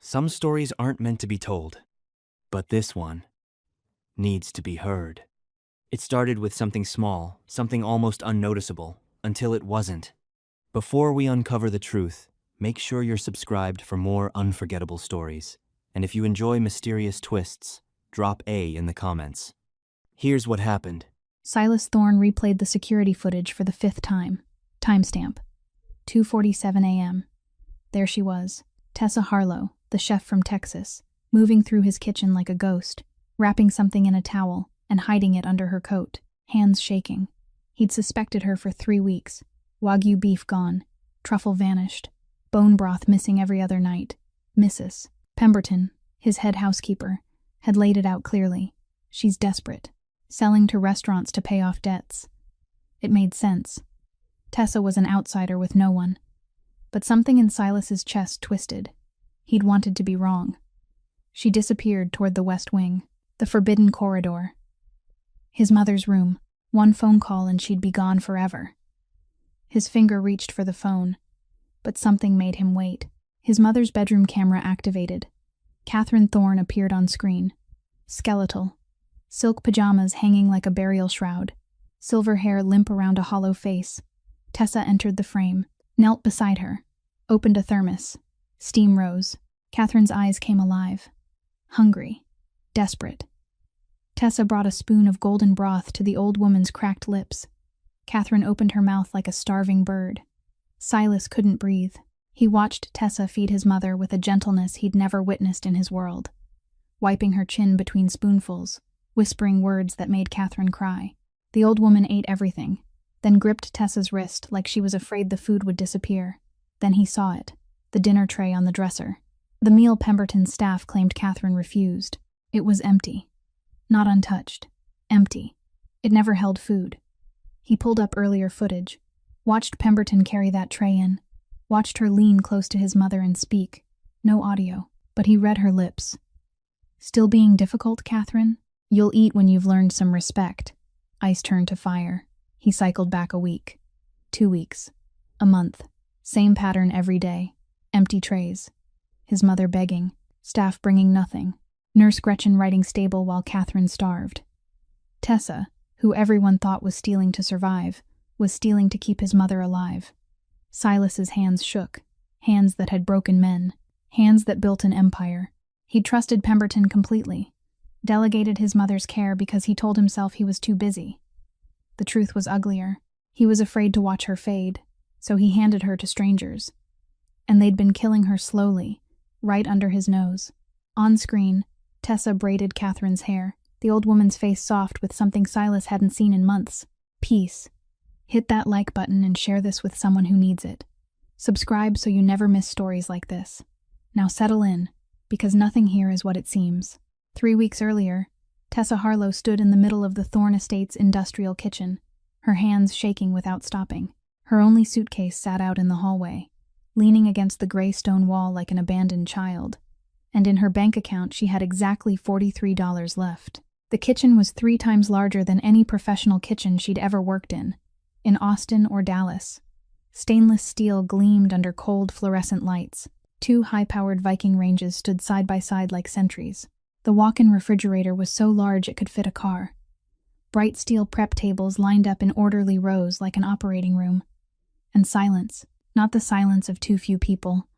Some stories aren't meant to be told, but this one needs to be heard. It started with something small, something almost unnoticeable, until it wasn't. Before we uncover the truth, make sure you're subscribed for more unforgettable stories. And if you enjoy mysterious twists, drop A in the comments. Here's what happened. Silas Thorne replayed the security footage for the 5th time. Timestamp: 2:47 a.m. There she was, Tessa Harlow, the chef from Texas, moving through his kitchen like a ghost, wrapping something in a towel and hiding it under her coat, hands shaking. He'd suspected her for 3 weeks. Wagyu beef gone, truffle vanished, bone broth missing every other night. Mrs. Pemberton, his head housekeeper, had laid it out clearly. She's desperate, selling to restaurants to pay off debts. It made sense. Tessa was an outsider with no one. But something in Silas's chest twisted. He'd wanted to be wrong. She disappeared toward the west wing, the forbidden corridor. His mother's room. One phone call and she'd be gone forever. His finger reached for the phone, but something made him wait. His mother's bedroom camera activated. Catherine Thorne appeared on screen. Skeletal. Silk pajamas hanging like a burial shroud. Silver hair limp around a hollow face. Tessa entered the frame, knelt beside her, opened a thermos. Steam rose. Catherine's eyes came alive. Hungry. Desperate. Tessa brought a spoon of golden broth to the old woman's cracked lips. Catherine opened her mouth like a starving bird. Silas couldn't breathe. He watched Tessa feed his mother with a gentleness he'd never witnessed in his world, wiping her chin between spoonfuls, whispering words that made Catherine cry. The old woman ate everything, then gripped Tessa's wrist like she was afraid the food would disappear. Then he saw it, the dinner tray on the dresser. The meal Pemberton's staff claimed Catherine refused. It was empty. Not untouched. Empty. It never held food. He pulled up earlier footage, watched Pemberton carry that tray in, watched her lean close to his mother and speak. No audio, but he read her lips. Still being difficult, Catherine? You'll eat when you've learned some respect. Ice turned to fire. He cycled back a week. 2 weeks. A month. Same pattern every day. Empty trays. His mother begging. Staff bringing nothing. Nurse Gretchen writing stable while Catherine starved. Tessa, who everyone thought was stealing to survive, was stealing to keep his mother alive. Silas's hands shook. Hands that had broken men. Hands that built an empire. He'd trusted Pemberton completely. Delegated his mother's care because he told himself he was too busy. The truth was uglier. He was afraid to watch her fade, so he handed her to strangers. And they'd been killing her slowly, right under his nose. On screen, Tessa braided Catherine's hair, the old woman's face soft with something Silas hadn't seen in months. Peace. Hit that like button and share this with someone who needs it. Subscribe so you never miss stories like this. Now settle in, because nothing here is what it seems. 3 weeks earlier, Tessa Harlow stood in the middle of the Thorne Estate's industrial kitchen, her hands shaking without stopping. Her only suitcase sat out in the hallway, leaning against the gray stone wall like an abandoned child. And in her bank account she had exactly $43 left. The kitchen was 3 times larger than any professional kitchen she'd ever worked in Austin or Dallas. Stainless steel gleamed under cold fluorescent lights. 2 high-powered Viking ranges stood side by side like sentries. The walk-in refrigerator was so large it could fit a car. Bright steel prep tables lined up in orderly rows like an operating room. And silence, not the silence of too few people,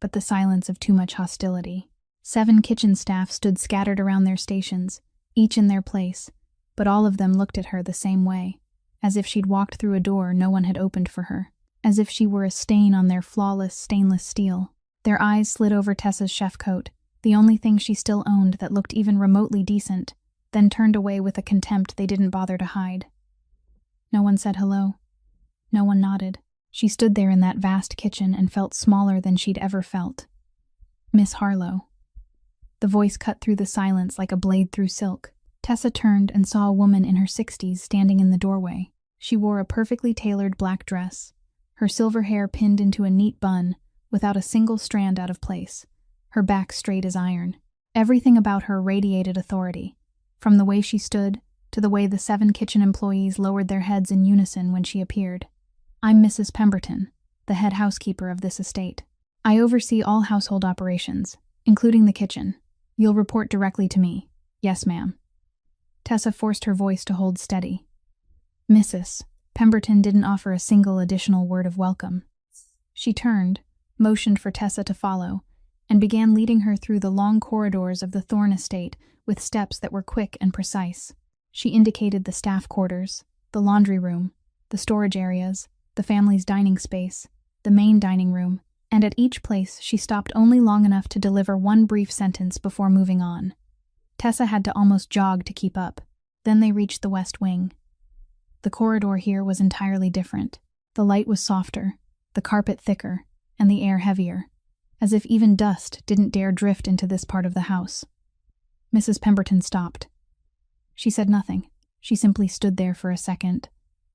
but the silence of too much hostility. 7 kitchen staff stood scattered around their stations, each in their place, but all of them looked at her the same way, as if she'd walked through a door no one had opened for her, as if she were a stain on their flawless stainless steel. Their eyes slid over Tessa's chef coat, the only thing she still owned that looked even remotely decent, then turned away with a contempt they didn't bother to hide. No one said hello. No one nodded. She stood there in that vast kitchen and felt smaller than she'd ever felt. Miss Harlow. The voice cut through the silence like a blade through silk. Tessa turned and saw a woman in her 60s standing in the doorway. She wore a perfectly tailored black dress, her silver hair pinned into a neat bun, without a single strand out of place, her back straight as iron. Everything about her radiated authority, from the way she stood to the way the 7 kitchen employees lowered their heads in unison when she appeared. I'm Mrs. Pemberton, the head housekeeper of this estate. I oversee all household operations, including the kitchen. You'll report directly to me. Yes, ma'am. Tessa forced her voice to hold steady. Mrs. Pemberton didn't offer a single additional word of welcome. She turned, motioned for Tessa to follow, and began leading her through the long corridors of the Thorne estate with steps that were quick and precise. She indicated the staff quarters, the laundry room, the storage areas, the family's dining space, the main dining room, and at each place she stopped only long enough to deliver one brief sentence before moving on. Tessa had to almost jog to keep up. Then they reached the west wing. The corridor here was entirely different. The light was softer, the carpet thicker, and the air heavier, as if even dust didn't dare drift into this part of the house. Mrs. Pemberton stopped. She said nothing. She simply stood there for a second,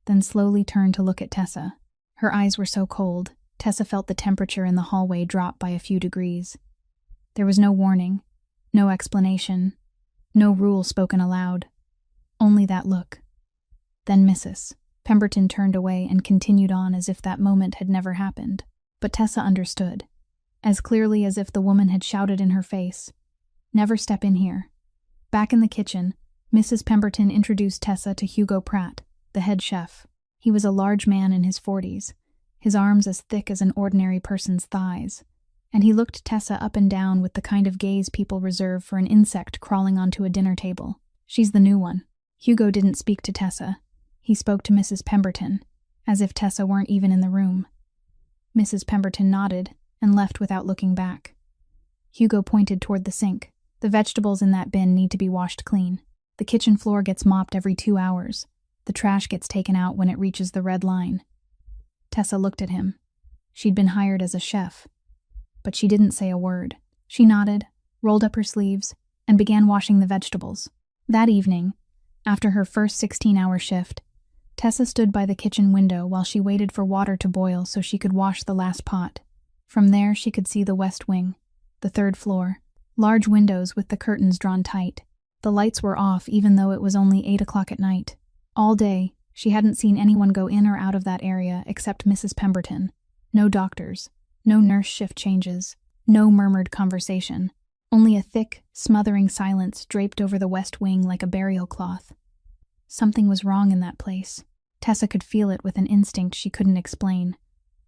then slowly turned to look at Tessa. Her eyes were so cold, Tessa felt the temperature in the hallway drop by a few degrees. There was no warning, no explanation, no rule spoken aloud. Only that look. Then Mrs. Pemberton turned away and continued on as if that moment had never happened. But Tessa understood, as clearly as if the woman had shouted in her face, "Never step in here." Back in the kitchen, Mrs. Pemberton introduced Tessa to Hugo Pratt, the head chef. He was a large man in his 40s, his arms as thick as an ordinary person's thighs, and he looked Tessa up and down with the kind of gaze people reserve for an insect crawling onto a dinner table. "She's the new one." Hugo didn't speak to Tessa. He spoke to Mrs. Pemberton, as if Tessa weren't even in the room. Mrs. Pemberton nodded and left without looking back. Hugo pointed toward the sink. "The vegetables in that bin need to be washed clean. The kitchen floor gets mopped every 2 hours. The trash gets taken out when it reaches the red line." Tessa looked at him. She'd been hired as a chef, but she didn't say a word. She nodded, rolled up her sleeves, and began washing the vegetables. That evening, after her first 16-hour shift, Tessa stood by the kitchen window while she waited for water to boil so she could wash the last pot. From there, she could see the west wing, the 3rd floor, large windows with the curtains drawn tight. The lights were off even though it was only 8 o'clock at night. All day, she hadn't seen anyone go in or out of that area except Mrs. Pemberton. No doctors, no nurse shift changes, no murmured conversation. Only a thick, smothering silence draped over the west wing like a burial cloth. Something was wrong in that place. Tessa could feel it with an instinct she couldn't explain.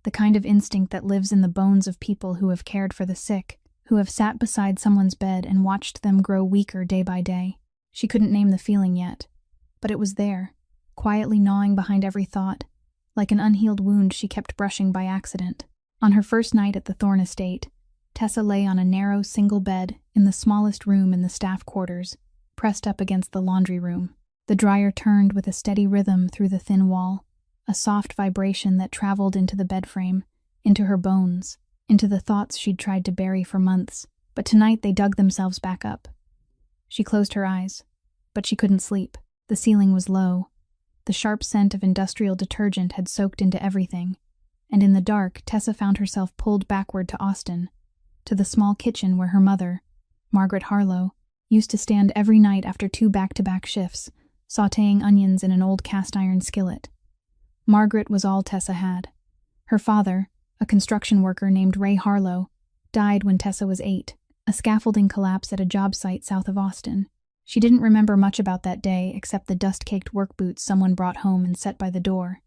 The kind of instinct that lives in the bones of people who have cared for the sick, who have sat beside someone's bed and watched them grow weaker day by day. She couldn't name the feeling yet, but it was there, quietly gnawing behind every thought, like an unhealed wound she kept brushing by accident. On her first night at the Thorne estate, Tessa lay on a narrow single bed in the smallest room in the staff quarters, pressed up against the laundry room. The dryer turned with a steady rhythm through the thin wall, a soft vibration that traveled into the bed frame, into her bones, into the thoughts she'd tried to bury for months, but tonight they dug themselves back up. She closed her eyes, but she couldn't sleep. The ceiling was low. The sharp scent of industrial detergent had soaked into everything, and in the dark, Tessa found herself pulled backward to Austin, to the small kitchen where her mother, Margaret Harlow, used to stand every night after 2 back-to-back shifts, sautéing onions in an old cast-iron skillet. Margaret was all Tessa had. Her father, a construction worker named Ray Harlow, died when Tessa was 8, a scaffolding collapse at a job site south of Austin. She didn't remember much about that day except the dust-caked work boots someone brought home and set by the door,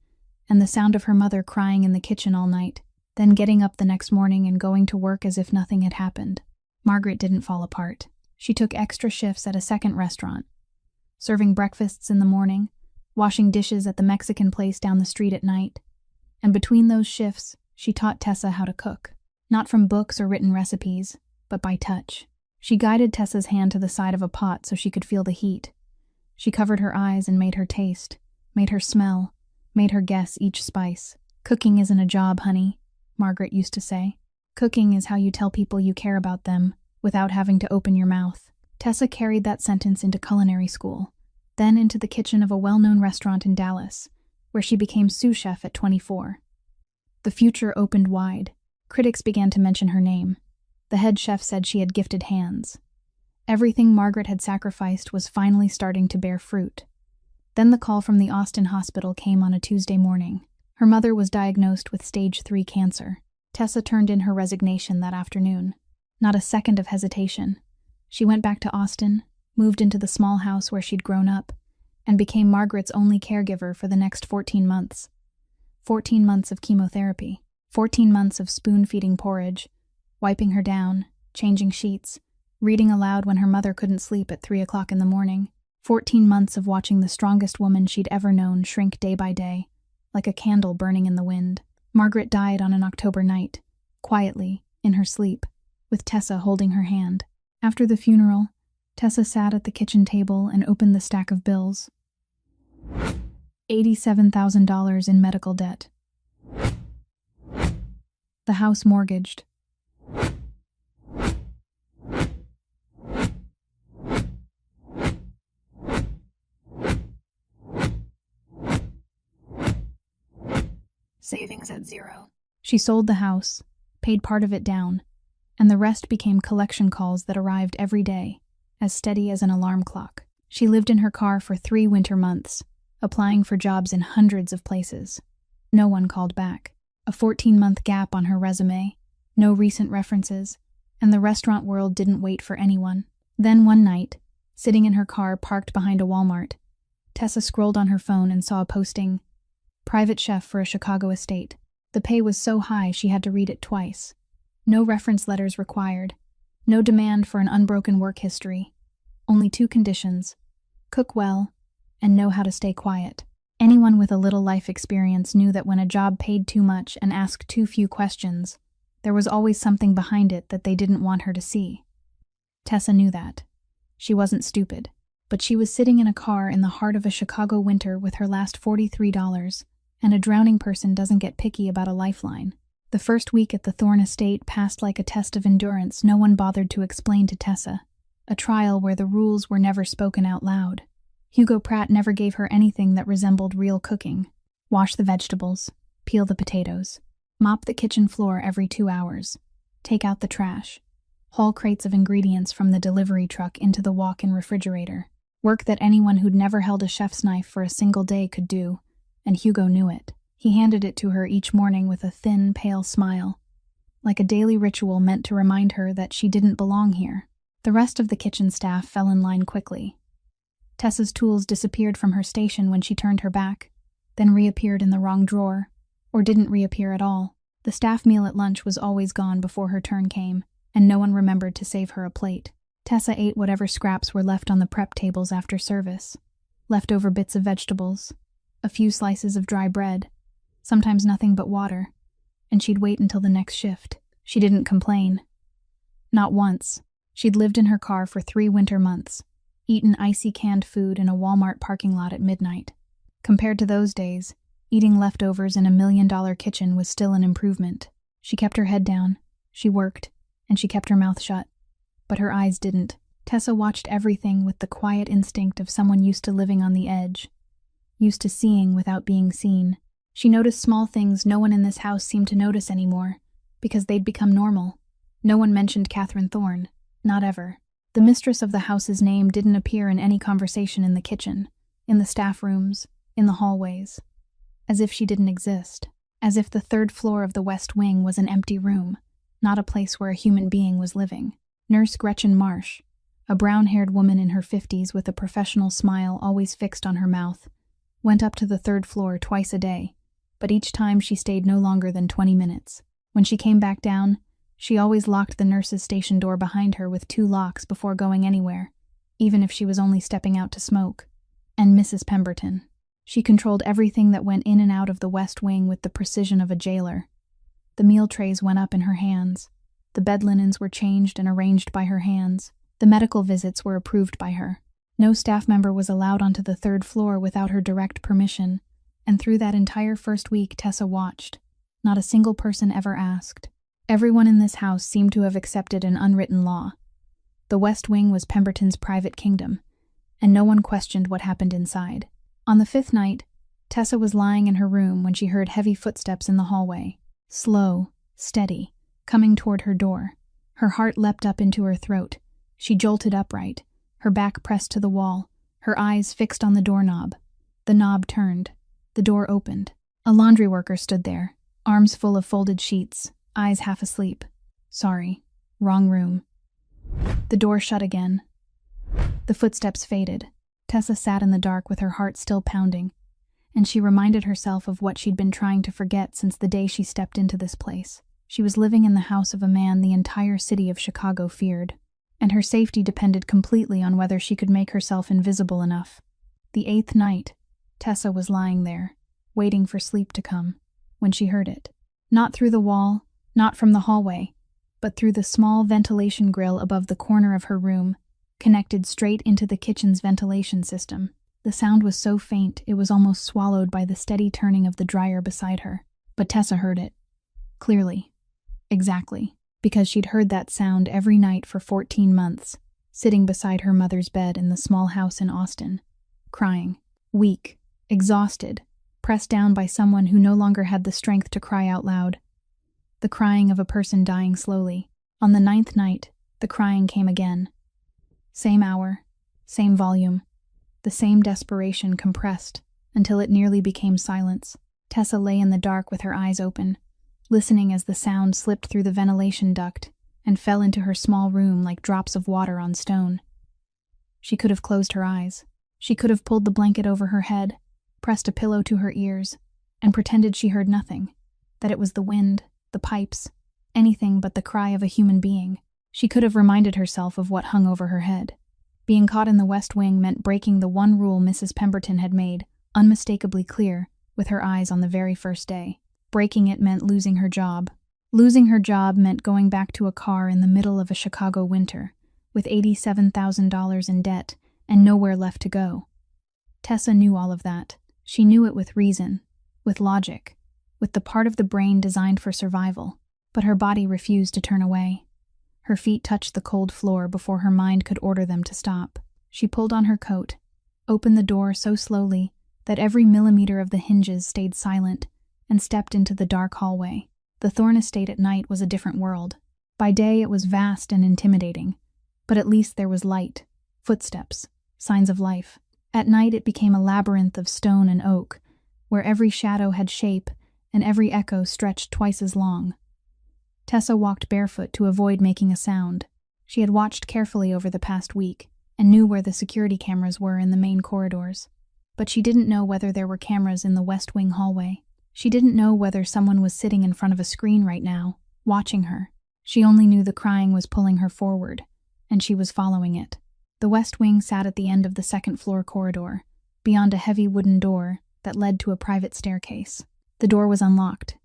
and the sound of her mother crying in the kitchen all night, then getting up the next morning and going to work as if nothing had happened. Margaret didn't fall apart. She took extra shifts at a second restaurant, serving breakfasts in the morning, washing dishes at the Mexican place down the street at night, and between those shifts, she taught Tessa how to cook, not from books or written recipes, but by touch. She guided Tessa's hand to the side of a pot so she could feel the heat. She covered her eyes and made her taste, made her smell, made her guess each spice. "Cooking isn't a job, honey," Margaret used to say. "Cooking is how you tell people you care about them, without having to open your mouth." Tessa carried that sentence into culinary school, then into the kitchen of a well-known restaurant in Dallas, where she became sous chef at 24. The future opened wide. Critics began to mention her name. The head chef said she had gifted hands. Everything Margaret had sacrificed was finally starting to bear fruit. Then the call from the Austin hospital came on a Tuesday morning. Her mother was diagnosed with stage 3 cancer. Tessa turned in her resignation that afternoon. Not a second of hesitation. She went back to Austin, moved into the small house where she'd grown up, and became Margaret's only caregiver for the next 14 months. 14 months of chemotherapy, 14 months of spoon-feeding porridge, wiping her down, changing sheets, reading aloud when her mother couldn't sleep at 3 o'clock in the morning, 14 months of watching the strongest woman she'd ever known shrink day by day, like a candle burning in the wind. Margaret died on an October night, quietly, in her sleep, with Tessa holding her hand. After the funeral, Tessa sat at the kitchen table and opened the stack of bills. $87,000 in medical debt. The house mortgaged. Savings at zero. She sold the house, paid part of it down, and the rest became collection calls that arrived every day, as steady as an alarm clock. She lived in her car for 3 winter months, applying for jobs in hundreds of places. No one called back. A 14-month gap on her resume, no recent references, and the restaurant world didn't wait for anyone. Then one night, sitting in her car parked behind a Walmart, Tessa scrolled on her phone and saw a posting, "Private chef for a Chicago estate." The pay was so high she had to read it twice. No reference letters required. No demand for an unbroken work history. Only 2 conditions: cook well and know how to stay quiet. Anyone with a little life experience knew that when a job paid too much and asked too few questions, there was always something behind it that they didn't want her to see. Tessa knew that. She wasn't stupid, but she was sitting in a car in the heart of a Chicago winter with her last $43, and a drowning person doesn't get picky about a lifeline. The first week at the Thorne estate passed like a test of endurance no one bothered to explain to Tessa, a trial where the rules were never spoken out loud. Hugo Pratt never gave her anything that resembled real cooking. Wash the vegetables, peel the potatoes, mop the kitchen floor every 2 hours, take out the trash, haul crates of ingredients from the delivery truck into the walk-in refrigerator. Work that anyone who'd never held a chef's knife for a single day could do, and Hugo knew it. He handed it to her each morning with a thin, pale smile, like a daily ritual meant to remind her that she didn't belong here. The rest of the kitchen staff fell in line quickly. Tessa's tools disappeared from her station when she turned her back, then reappeared in the wrong drawer, or didn't reappear at all. The staff meal at lunch was always gone before her turn came, and no one remembered to save her a plate. Tessa ate whatever scraps were left on the prep tables after service. Leftover bits of vegetables, a few slices of dry bread, sometimes nothing but water, and she'd wait until the next shift. She didn't complain. Not once. She'd lived in her car for 3 winter months, eaten icy canned food in a Walmart parking lot at midnight. Compared to those days, eating leftovers in a $1 million kitchen was still an improvement. She kept her head down, she worked, and she kept her mouth shut. But her eyes didn't. Tessa watched everything with the quiet instinct of someone used to living on the edge, used to seeing without being seen. She noticed small things no one in this house seemed to notice anymore, because they'd become normal. No one mentioned Catherine Thorne, not ever. The mistress of the house's name didn't appear in any conversation in the kitchen, in the staff rooms, in the hallways. As if she didn't exist. As if the 3rd floor of the West Wing was an empty room, not a place where a human being was living. Nurse Gretchen Marsh, a brown-haired woman in her 50s with a professional smile always fixed on her mouth, went up to the 3rd floor twice a day, but each time she stayed no longer than 20 minutes. When she came back down, she always locked the nurse's station door behind her with 2 locks before going anywhere, even if she was only stepping out to smoke. And Mrs. Pemberton. She controlled everything that went in and out of the West Wing with the precision of a jailer. The meal trays went up in her hands. The bed linens were changed and arranged by her hands. The medical visits were approved by her. No staff member was allowed onto the 3rd floor without her direct permission, and through that entire first week Tessa watched. Not a single person ever asked. Everyone in this house seemed to have accepted an unwritten law. The West Wing was Pemberton's private kingdom, and no one questioned what happened inside. On the 5th night, Tessa was lying in her room when she heard heavy footsteps in the hallway. Slow, steady, coming toward her door. Her heart leapt up into her throat. She jolted upright, her back pressed to the wall, her eyes fixed on the doorknob. The knob turned. The door opened. A laundry worker stood there, arms full of folded sheets, eyes half asleep. "Sorry," Wrong room. The door shut again. The footsteps faded. Tessa sat in the dark with her heart still pounding, and she reminded herself of what she'd been trying to forget since the day she stepped into this place. She was living in the house of a man the entire city of Chicago feared, and her safety depended completely on whether she could make herself invisible enough. The 8th night, Tessa was lying there, waiting for sleep to come, when she heard it. Not through the wall, not from the hallway, but through the small ventilation grill above the corner of her room, connected straight into the kitchen's ventilation system. The sound was so faint it was almost swallowed by the steady turning of the dryer beside her. But Tessa heard it. Clearly. Exactly. Because she'd heard that sound every night for 14 months, sitting beside her mother's bed in the small house in Austin, crying, weak, exhausted, pressed down by someone who no longer had the strength to cry out loud. The crying of a person dying slowly. On the 9th night, the crying came again. Same hour, same volume, the same desperation compressed until it nearly became silence. Tessa lay in the dark with her eyes open, listening as the sound slipped through the ventilation duct and fell into her small room like drops of water on stone. She could have closed her eyes. She could have pulled the blanket over her head, pressed a pillow to her ears, and pretended she heard nothing, that it was the wind, the pipes, anything but the cry of a human being. She could have reminded herself of what hung over her head. Being caught in the West Wing meant breaking the one rule Mrs. Pemberton had made unmistakably clear with her eyes on the very first day. Breaking it meant losing her job. Losing her job meant going back to a car in the middle of a Chicago winter, with $87,000 in debt and nowhere left to go. Tessa knew all of that. She knew it with reason, with logic, with the part of the brain designed for survival, but her body refused to turn away. Her feet touched the cold floor before her mind could order them to stop. She pulled on her coat, opened the door so slowly that every millimeter of the hinges stayed silent, and stepped into the dark hallway. The Thorne estate at night was a different world. By day it was vast and intimidating, but at least there was light, footsteps, signs of life. At night it became a labyrinth of stone and oak, where every shadow had shape and every echo stretched twice as long. Tessa walked barefoot to avoid making a sound. She had watched carefully over the past week and knew where the security cameras were in the main corridors. But she didn't know whether there were cameras in the West Wing hallway. She didn't know whether someone was sitting in front of a screen right now, watching her. She only knew the crying was pulling her forward, and she was following it. The West Wing sat at the end of the second-floor corridor, beyond a heavy wooden door that led to a private staircase. The door was unlocked.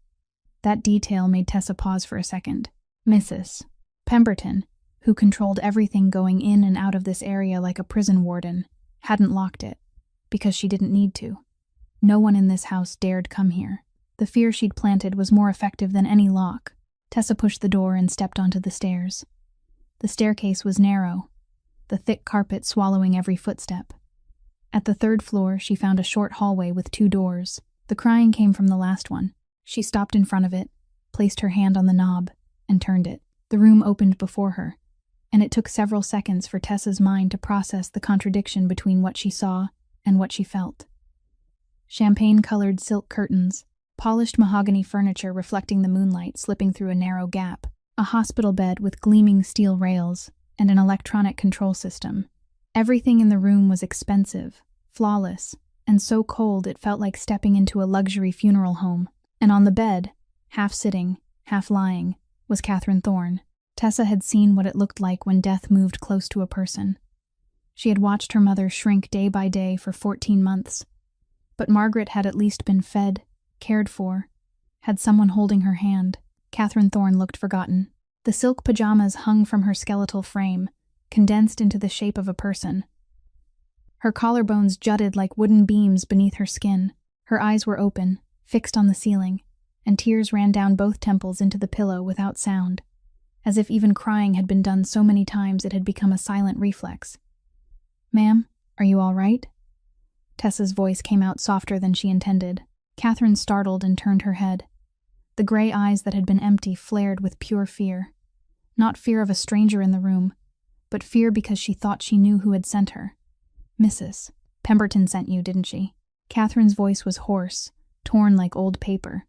That detail made Tessa pause for a second. Mrs. Pemberton, who controlled everything going in and out of this area like a prison warden, hadn't locked it, because she didn't need to. No one in this house dared come here. The fear she'd planted was more effective than any lock. Tessa pushed the door and stepped onto the stairs. The staircase was narrow, the thick carpet swallowing every footstep. At the 3rd floor, she found a short hallway with 2 doors. The crying came from the last one. She stopped in front of it, placed her hand on the knob, and turned it. The room opened before her, and it took several seconds for Tessa's mind to process the contradiction between what she saw and what she felt. Champagne-colored silk curtains, polished mahogany furniture reflecting the moonlight slipping through a narrow gap, a hospital bed with gleaming steel rails, and an electronic control system. Everything in the room was expensive, flawless, and so cold it felt like stepping into a luxury funeral home. And on the bed, half sitting, half lying, was Catherine Thorne. Tessa had seen what it looked like when death moved close to a person. She had watched her mother shrink day by day for 14 months. But Margaret had at least been fed, cared for, had someone holding her hand. Catherine Thorne looked forgotten. The silk pajamas hung from her skeletal frame, condensed into the shape of a person. Her collarbones jutted like wooden beams beneath her skin. Her eyes were open, fixed on the ceiling, and tears ran down both temples into the pillow without sound, as if even crying had been done so many times it had become a silent reflex. "Ma'am, are you all right?" Tessa's voice came out softer than she intended. Catherine startled and turned her head. The gray eyes that had been empty flared with pure fear. Not fear of a stranger in the room, but fear because she thought she knew who had sent her. "Mrs. Pemberton sent you, didn't she?" Catherine's voice was hoarse, torn like old paper.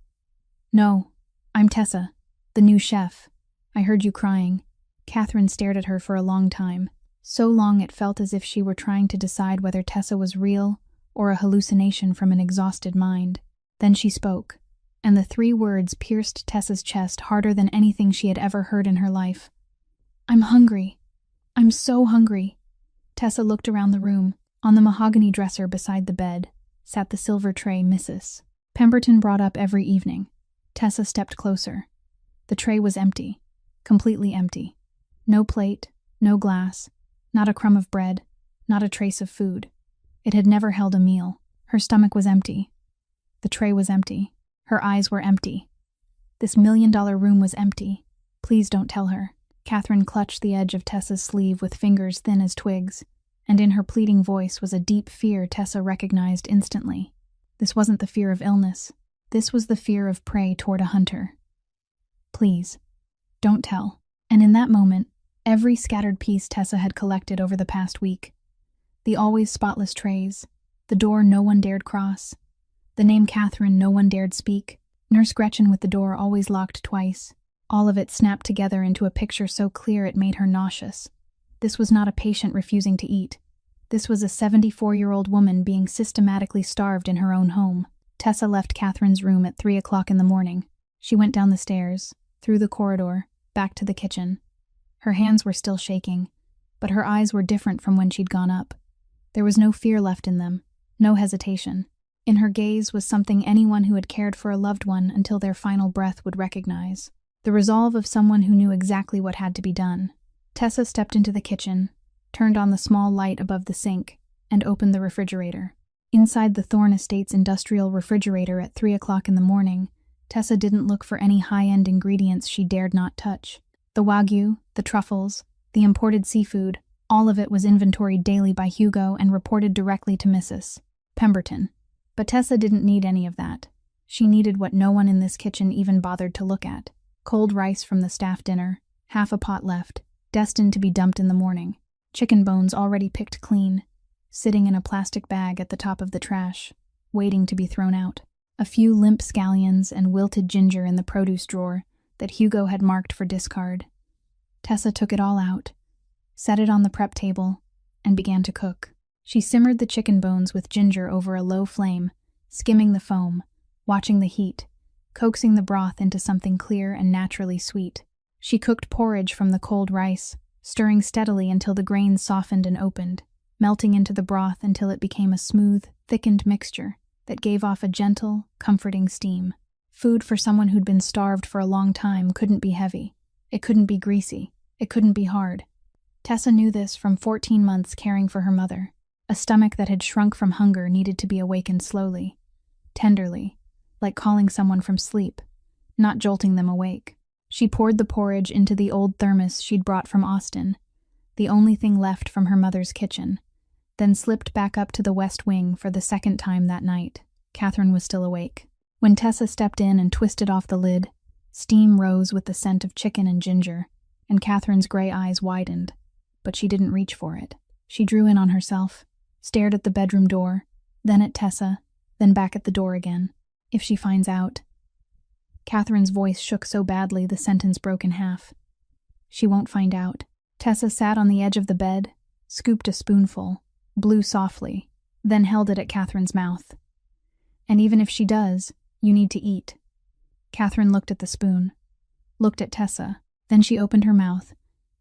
"No, I'm Tessa, the new chef. I heard you crying. Catherine stared at her for a long time. So long it felt as if she were trying to decide whether Tessa was real or a hallucination from an exhausted mind. Then she spoke, and the 3 words pierced Tessa's chest harder than anything she had ever heard in her life. "I'm hungry. I'm so hungry." Tessa looked around the room. On the mahogany dresser beside the bed sat the silver tray Mrs. Pemberton brought up every evening. Tessa stepped closer. The tray was empty, completely empty. No plate, no glass, not a crumb of bread, not a trace of food. It had never held a meal. Her stomach was empty. The tray was empty. Her eyes were empty. This $1,000,000 room was empty. Please don't tell her. Catherine clutched the edge of Tessa's sleeve with fingers thin as twigs, and in her pleading voice was a deep fear Tessa recognized instantly. This wasn't the fear of illness. This was the fear of prey toward a hunter. "Please, don't tell." And in that moment, every scattered piece Tessa had collected over the past week, the always spotless trays, the door no one dared cross, the name Catherine no one dared speak, Nurse Gretchen with the door always locked twice, all of it snapped together into a picture so clear it made her nauseous. This was not a patient refusing to eat. This was a 74-year-old woman being systematically starved in her own home. Tessa left Catherine's room at 3 o'clock in the morning. She went down the stairs, through the corridor, back to the kitchen. Her hands were still shaking, but her eyes were different from when she'd gone up. There was no fear left in them, no hesitation. In her gaze was something anyone who had cared for a loved one until their final breath would recognize. The resolve of someone who knew exactly what had to be done. Tessa stepped into the kitchen, turned on the small light above the sink, and opened the refrigerator. Inside the Thorne Estates industrial refrigerator at 3 o'clock in the morning, Tessa didn't look for any high-end ingredients she dared not touch. The wagyu, the truffles, the imported seafood, all of it was inventoried daily by Hugo and reported directly to Mrs. Pemberton. But Tessa didn't need any of that. She needed what no one in this kitchen even bothered to look at. Cold rice from the staff dinner, half a pot left, destined to be dumped in the morning. Chicken bones already picked clean, sitting in a plastic bag at the top of the trash, waiting to be thrown out. A few limp scallions and wilted ginger in the produce drawer that Hugo had marked for discard. Tessa took it all out, set it on the prep table, and began to cook. She simmered the chicken bones with ginger over a low flame, skimming the foam, watching the heat, coaxing the broth into something clear and naturally sweet. She cooked porridge from the cold rice, stirring steadily until the grains softened and opened, melting into the broth until it became a smooth, thickened mixture that gave off a gentle, comforting steam. Food for someone who'd been starved for a long time couldn't be heavy. It couldn't be greasy. It couldn't be hard. Tessa knew this from 14 months caring for her mother. A stomach that had shrunk from hunger needed to be awakened slowly, tenderly, like calling someone from sleep, not jolting them awake. She poured the porridge into the old thermos she'd brought from Austin, the only thing left from her mother's kitchen, then slipped back up to the west wing for the second time that night. Catherine was still awake. When Tessa stepped in and twisted off the lid, steam rose with the scent of chicken and ginger, and Catherine's gray eyes widened, but she didn't reach for it. She drew in on herself, stared at the bedroom door, then at Tessa, then back at the door again. If she finds out. Catherine's voice shook so badly the sentence broke in half. She won't find out. Tessa sat on the edge of the bed, scooped a spoonful, blew softly, then held it at Catherine's mouth. And even if she does, you need to eat. Catherine looked at the spoon, looked at Tessa, then she opened her mouth,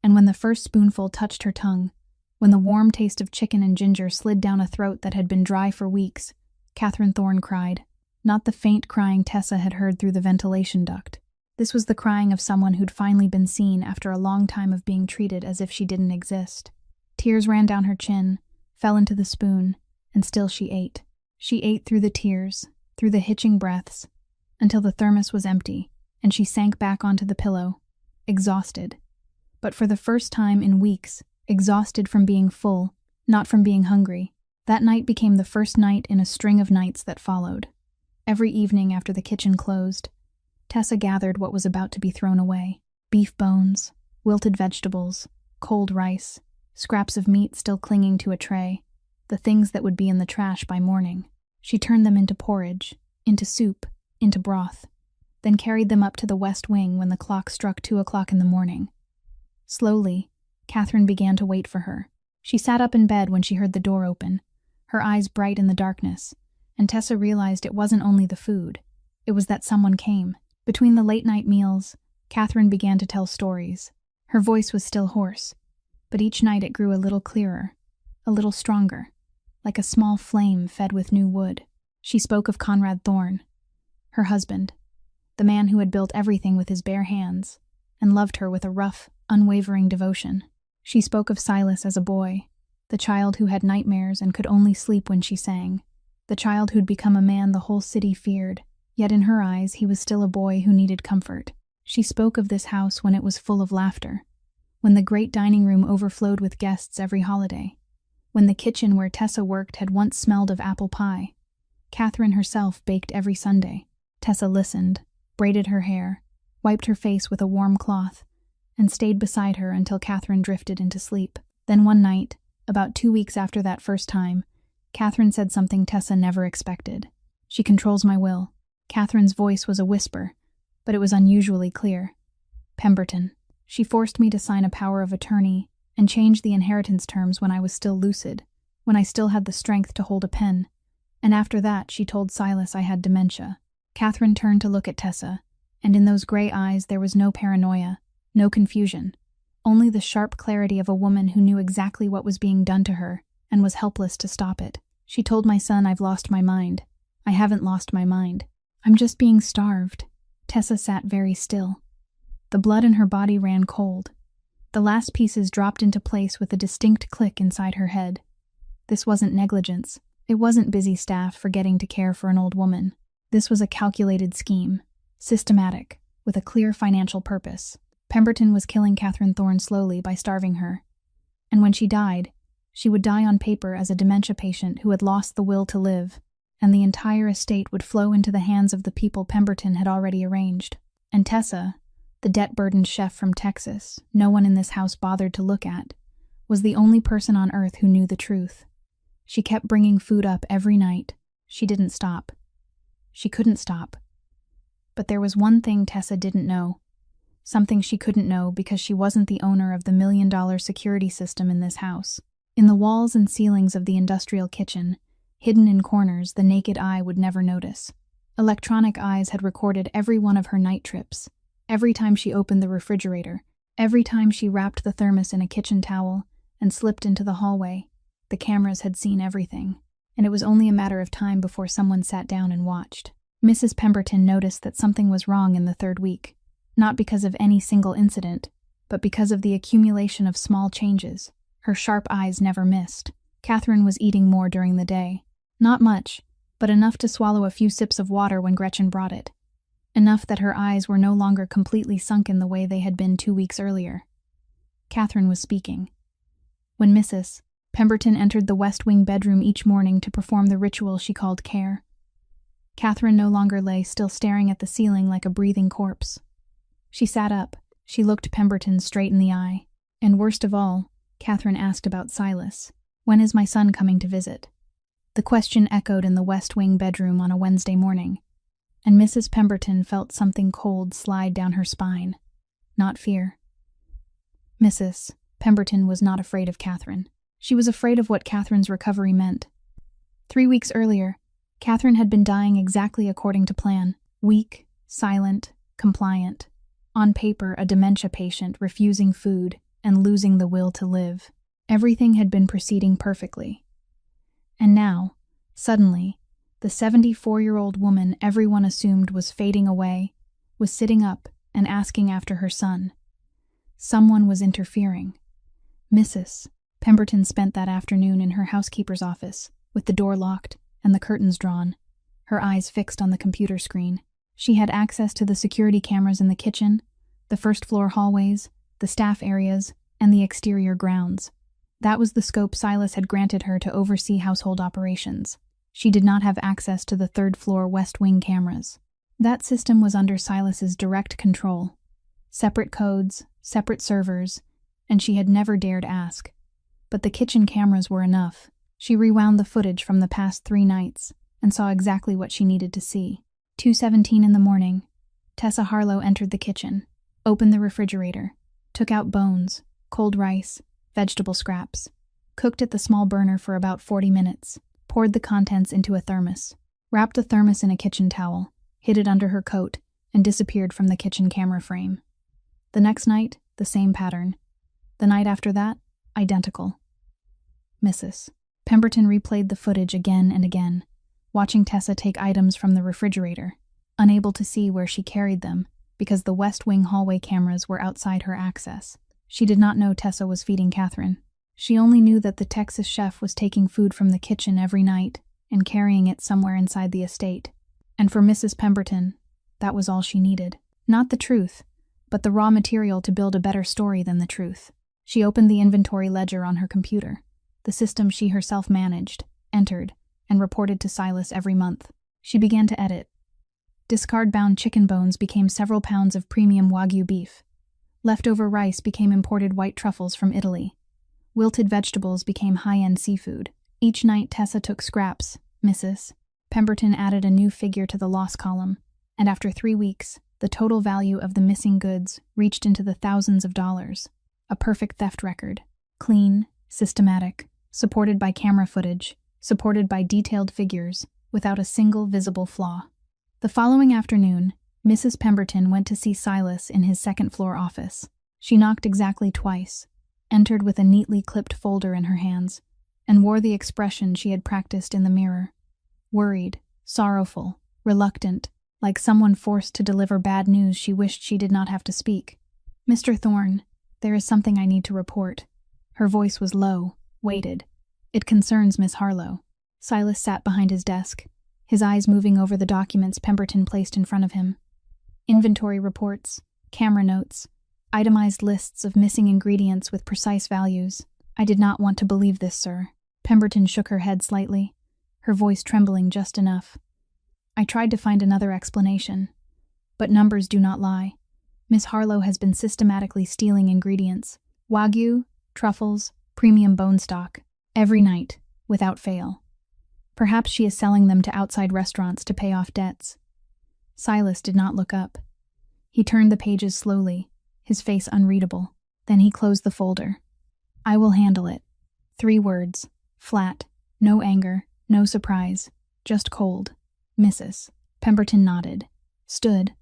and when the first spoonful touched her tongue, when the warm taste of chicken and ginger slid down a throat that had been dry for weeks, Catherine Thorne cried. Not the faint crying Tessa had heard through the ventilation duct. This was the crying of someone who'd finally been seen after a long time of being treated as if she didn't exist. Tears ran down her chin, fell into the spoon, and still she ate. She ate through the tears, through the hitching breaths, until the thermos was empty, and she sank back onto the pillow, exhausted. But for the first time in weeks, exhausted from being full, not from being hungry. That night became the first night in a string of nights that followed. Every evening after the kitchen closed, Tessa gathered what was about to be thrown away. Beef bones, wilted vegetables, cold rice, scraps of meat still clinging to a tray, the things that would be in the trash by morning. She turned them into porridge, into soup, into broth, then carried them up to the west wing when the clock struck 2 o'clock in the morning. Slowly, Catherine began to wait for her. She sat up in bed when she heard the door open, her eyes bright in the darkness, and Tessa realized it wasn't only the food. It was that someone came. Between the late-night meals, Catherine began to tell stories. Her voice was still hoarse, but each night it grew a little clearer, a little stronger, like a small flame fed with new wood. She spoke of Conrad Thorne, her husband, the man who had built everything with his bare hands, and loved her with a rough, unwavering devotion. She spoke of Silas as a boy, the child who had nightmares and could only sleep when she sang, the child who'd become a man the whole city feared, yet in her eyes he was still a boy who needed comfort. She spoke of this house when it was full of laughter, when the great dining room overflowed with guests every holiday, when the kitchen where Tessa worked had once smelled of apple pie. Catherine herself baked every Sunday. Tessa listened, braided her hair, wiped her face with a warm cloth, and stayed beside her until Catherine drifted into sleep. Then one night, about 2 weeks after that first time, Catherine said something Tessa never expected. "She controls my will." Catherine's voice was a whisper, but it was unusually clear. "Pemberton. She forced me to sign a power of attorney and change the inheritance terms when I was still lucid, when I still had the strength to hold a pen. And after that, she told Silas I had dementia." Catherine turned to look at Tessa, and in those gray eyes there was no paranoia, no confusion, only the sharp clarity of a woman who knew exactly what was being done to her and was helpless to stop it. "She told my son I've lost my mind. I haven't lost my mind. I'm just being starved." Tessa sat very still. The blood in her body ran cold. The last pieces dropped into place with a distinct click inside her head. This wasn't negligence. It wasn't busy staff forgetting to care for an old woman. This was a calculated scheme, systematic, with a clear financial purpose. Pemberton was killing Catherine Thorne slowly by starving her. And when she died, she would die on paper as a dementia patient who had lost the will to live, and the entire estate would flow into the hands of the people Pemberton had already arranged. And Tessa, the debt-burdened chef from Texas, no one in this house bothered to look at, was the only person on earth who knew the truth. She kept bringing food up every night. She didn't stop. She couldn't stop. But there was one thing Tessa didn't know. Something she couldn't know because she wasn't the owner of the $1 million security system in this house. In the walls and ceilings of the industrial kitchen, hidden in corners the naked eye would never notice, electronic eyes had recorded every one of her night trips, every time she opened the refrigerator, every time she wrapped the thermos in a kitchen towel and slipped into the hallway. The cameras had seen everything, and it was only a matter of time before someone sat down and watched. Mrs. Pemberton noticed that something was wrong in the third week, not because of any single incident, but because of the accumulation of small changes. Her sharp eyes never missed. Catherine was eating more during the day. Not much, but enough to swallow a few sips of water when Gretchen brought it. Enough that her eyes were no longer completely sunken the way they had been 2 weeks earlier. Catherine was speaking. When Mrs. Pemberton entered the West Wing bedroom each morning to perform the ritual she called care, Catherine no longer lay still staring at the ceiling like a breathing corpse. She sat up. She looked Pemberton straight in the eye. And worst of all, Catherine asked about Silas. "When is my son coming to visit?" The question echoed in the West Wing bedroom on a Wednesday morning, and Mrs. Pemberton felt something cold slide down her spine. Not fear. Mrs. Pemberton was not afraid of Catherine. She was afraid of what Catherine's recovery meant. 3 weeks earlier, Catherine had been dying exactly according to plan. Weak, silent, compliant. On paper, a dementia patient refusing food and losing the will to live. Everything had been proceeding perfectly. And now, suddenly, the 74-year-old woman everyone assumed was fading away was sitting up and asking after her son. Someone was interfering. Mrs. Pemberton spent that afternoon in her housekeeper's office, with the door locked and the curtains drawn, her eyes fixed on the computer screen. She had access to the security cameras in the kitchen, the first-floor hallways, the staff areas, and the exterior grounds. That was the scope Silas had granted her to oversee household operations. She did not have access to the third-floor West Wing cameras. That system was under Silas's direct control. Separate codes, separate servers, and she had never dared ask. But the kitchen cameras were enough. She rewound the footage from the past 3 nights and saw exactly what she needed to see. 2:17 in the morning, Tessa Harlow entered the kitchen, opened the refrigerator, took out bones, cold rice, vegetable scraps, cooked at the small burner for about 40 minutes, poured the contents into a thermos, wrapped the thermos in a kitchen towel, hid it under her coat, and disappeared from the kitchen camera frame. The next night, the same pattern. The night after that, identical. Mrs. Pemberton replayed the footage again and again, watching Tessa take items from the refrigerator, unable to see where she carried them because the West Wing hallway cameras were outside her access. She did not know Tessa was feeding Catherine. She only knew that the Texas chef was taking food from the kitchen every night and carrying it somewhere inside the estate. And for Mrs. Pemberton, that was all she needed. Not the truth, but the raw material to build a better story than the truth. She opened the inventory ledger on her computer, the system she herself managed, entered, and reported to Silas every month. She began to edit. Discard-bound chicken bones became several pounds of premium Wagyu beef. Leftover rice became imported white truffles from Italy. Wilted vegetables became high-end seafood. Each night Tessa took scraps. Mrs. Pemberton added a new figure to the loss column, and after 3 weeks, the total value of the missing goods reached into the thousands of dollars. A perfect theft record. Clean, systematic, supported by camera footage, supported by detailed figures, without a single visible flaw. The following afternoon, Mrs. Pemberton went to see Silas in his second-floor office. She knocked exactly twice, entered with a neatly clipped folder in her hands, and wore the expression she had practiced in the mirror. Worried, sorrowful, reluctant, like someone forced to deliver bad news she wished she did not have to speak. "Mr. Thorne, there is something I need to report." Her voice was low, weighted. "It concerns Miss Harlow." Silas sat behind his desk, his eyes moving over the documents Pemberton placed in front of him. Inventory reports, camera notes, itemized lists of missing ingredients with precise values. "I did not want to believe this, sir." Pemberton shook her head slightly, her voice trembling just enough. "I tried to find another explanation, but numbers do not lie. Miss Harlow has been systematically stealing ingredients, Wagyu, truffles, premium bone stock, every night, without fail. Perhaps she is selling them to outside restaurants to pay off debts." Silas did not look up. He turned the pages slowly, his face unreadable. Then he closed the folder. "I will handle it." 3 words, flat, no anger, no surprise, just cold. Mrs. Pemberton nodded, stood,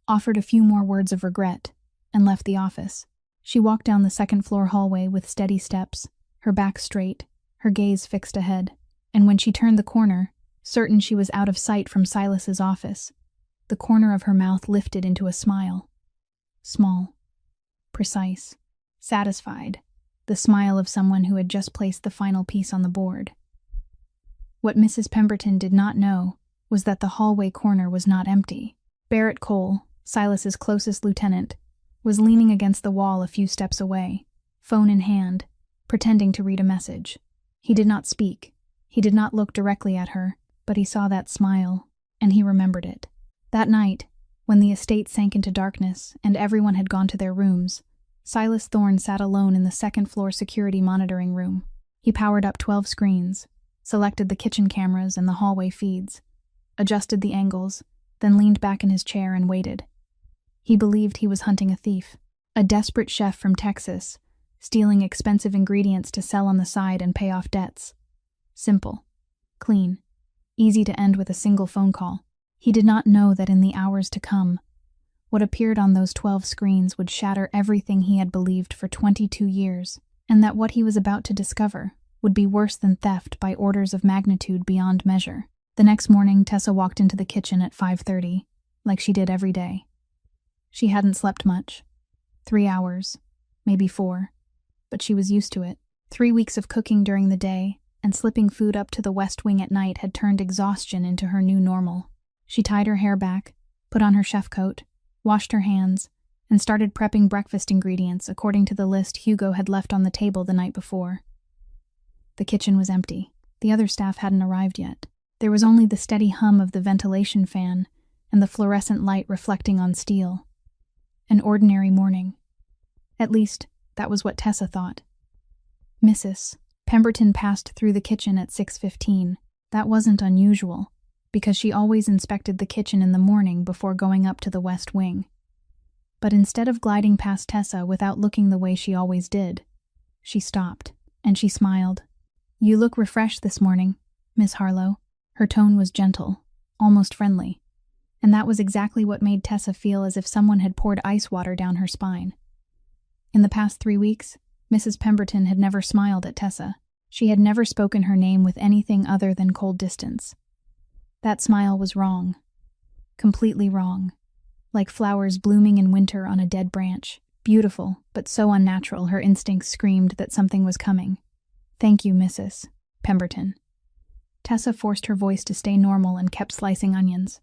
offered a few more words of regret, and left the office. She walked down the second-floor hallway with steady steps, her back straight, her gaze fixed ahead. And when she turned the corner, certain she was out of sight from Silas's office, the corner of her mouth lifted into a smile. Small, precise, satisfied, the smile of someone who had just placed the final piece on the board. What Mrs. Pemberton did not know was that the hallway corner was not empty. Barrett Cole, Silas's closest lieutenant, was leaning against the wall a few steps away, phone in hand, pretending to read a message. He did not speak. He did not look directly at her, but he saw that smile, and he remembered it. That night, when the estate sank into darkness and everyone had gone to their rooms, Silas Thorne sat alone in the second-floor security monitoring room. He powered up 12 screens, selected the kitchen cameras and the hallway feeds, adjusted the angles, then leaned back in his chair and waited. He believed he was hunting a thief, a desperate chef from Texas, stealing expensive ingredients to sell on the side and pay off debts. Simple, clean, easy to end with a single phone call. He did not know that in the hours to come, what appeared on those 12 screens would shatter everything he had believed for 22 years, and that what he was about to discover would be worse than theft by orders of magnitude beyond measure. The next morning, Tessa walked into the kitchen at 5:30, like she did every day. She hadn't slept much. 3 hours, maybe 4, but she was used to it. 3 weeks of cooking during the day and slipping food up to the West Wing at night had turned exhaustion into her new normal. She tied her hair back, put on her chef coat, washed her hands, and started prepping breakfast ingredients according to the list Hugo had left on the table the night before. The kitchen was empty. The other staff hadn't arrived yet. There was only the steady hum of the ventilation fan and the fluorescent light reflecting on steel. An ordinary morning. At least, that was what Tessa thought. Mrs. Pemberton passed through the kitchen at 6:15. That wasn't unusual, because she always inspected the kitchen in the morning before going up to the West Wing. But instead of gliding past Tessa without looking the way she always did, she stopped, and she smiled. "You look refreshed this morning, Miss Harlow." Her tone was gentle, almost friendly, and that was exactly what made Tessa feel as if someone had poured ice water down her spine. In the past 3 weeks, Mrs. Pemberton had never smiled at Tessa. She had never spoken her name with anything other than cold distance. That smile was wrong. Completely wrong. Like flowers blooming in winter on a dead branch. Beautiful, but so unnatural her instincts screamed that something was coming. "Thank you, Mrs. Pemberton." Tessa forced her voice to stay normal and kept slicing onions.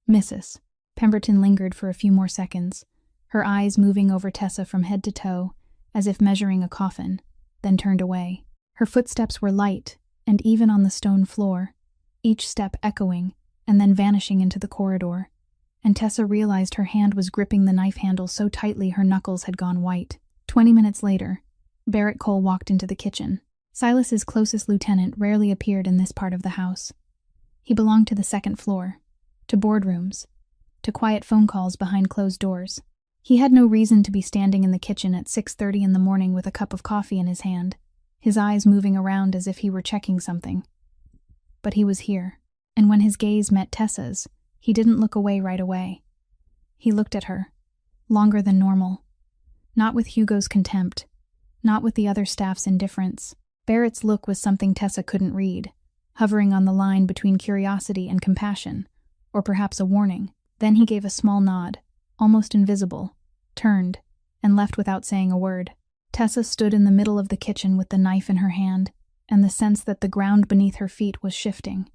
"Mrs." Pemberton lingered for a few more seconds, her eyes moving over Tessa from head to toe, as if measuring a coffin, then turned away. Her footsteps were light and even on the stone floor, each step echoing and then vanishing into the corridor, and Tessa realized her hand was gripping the knife handle so tightly her knuckles had gone white. 20 minutes later, Barrett Cole walked into the kitchen. Silas's closest lieutenant rarely appeared in this part of the house. He belonged to the second floor, to boardrooms, to quiet phone calls behind closed doors. He had no reason to be standing in the kitchen at 6:30 in the morning with a cup of coffee in his hand, his eyes moving around as if he were checking something. But he was here, and when his gaze met Tessa's, he didn't look away right away. He looked at her, longer than normal. Not with Hugo's contempt, not with the other staff's indifference. Barrett's look was something Tessa couldn't read, hovering on the line between curiosity and compassion, or perhaps a warning. Then he gave a small nod, almost invisible, turned, and left without saying a word. Tessa stood in the middle of the kitchen with the knife in her hand, and the sense that the ground beneath her feet was shifting.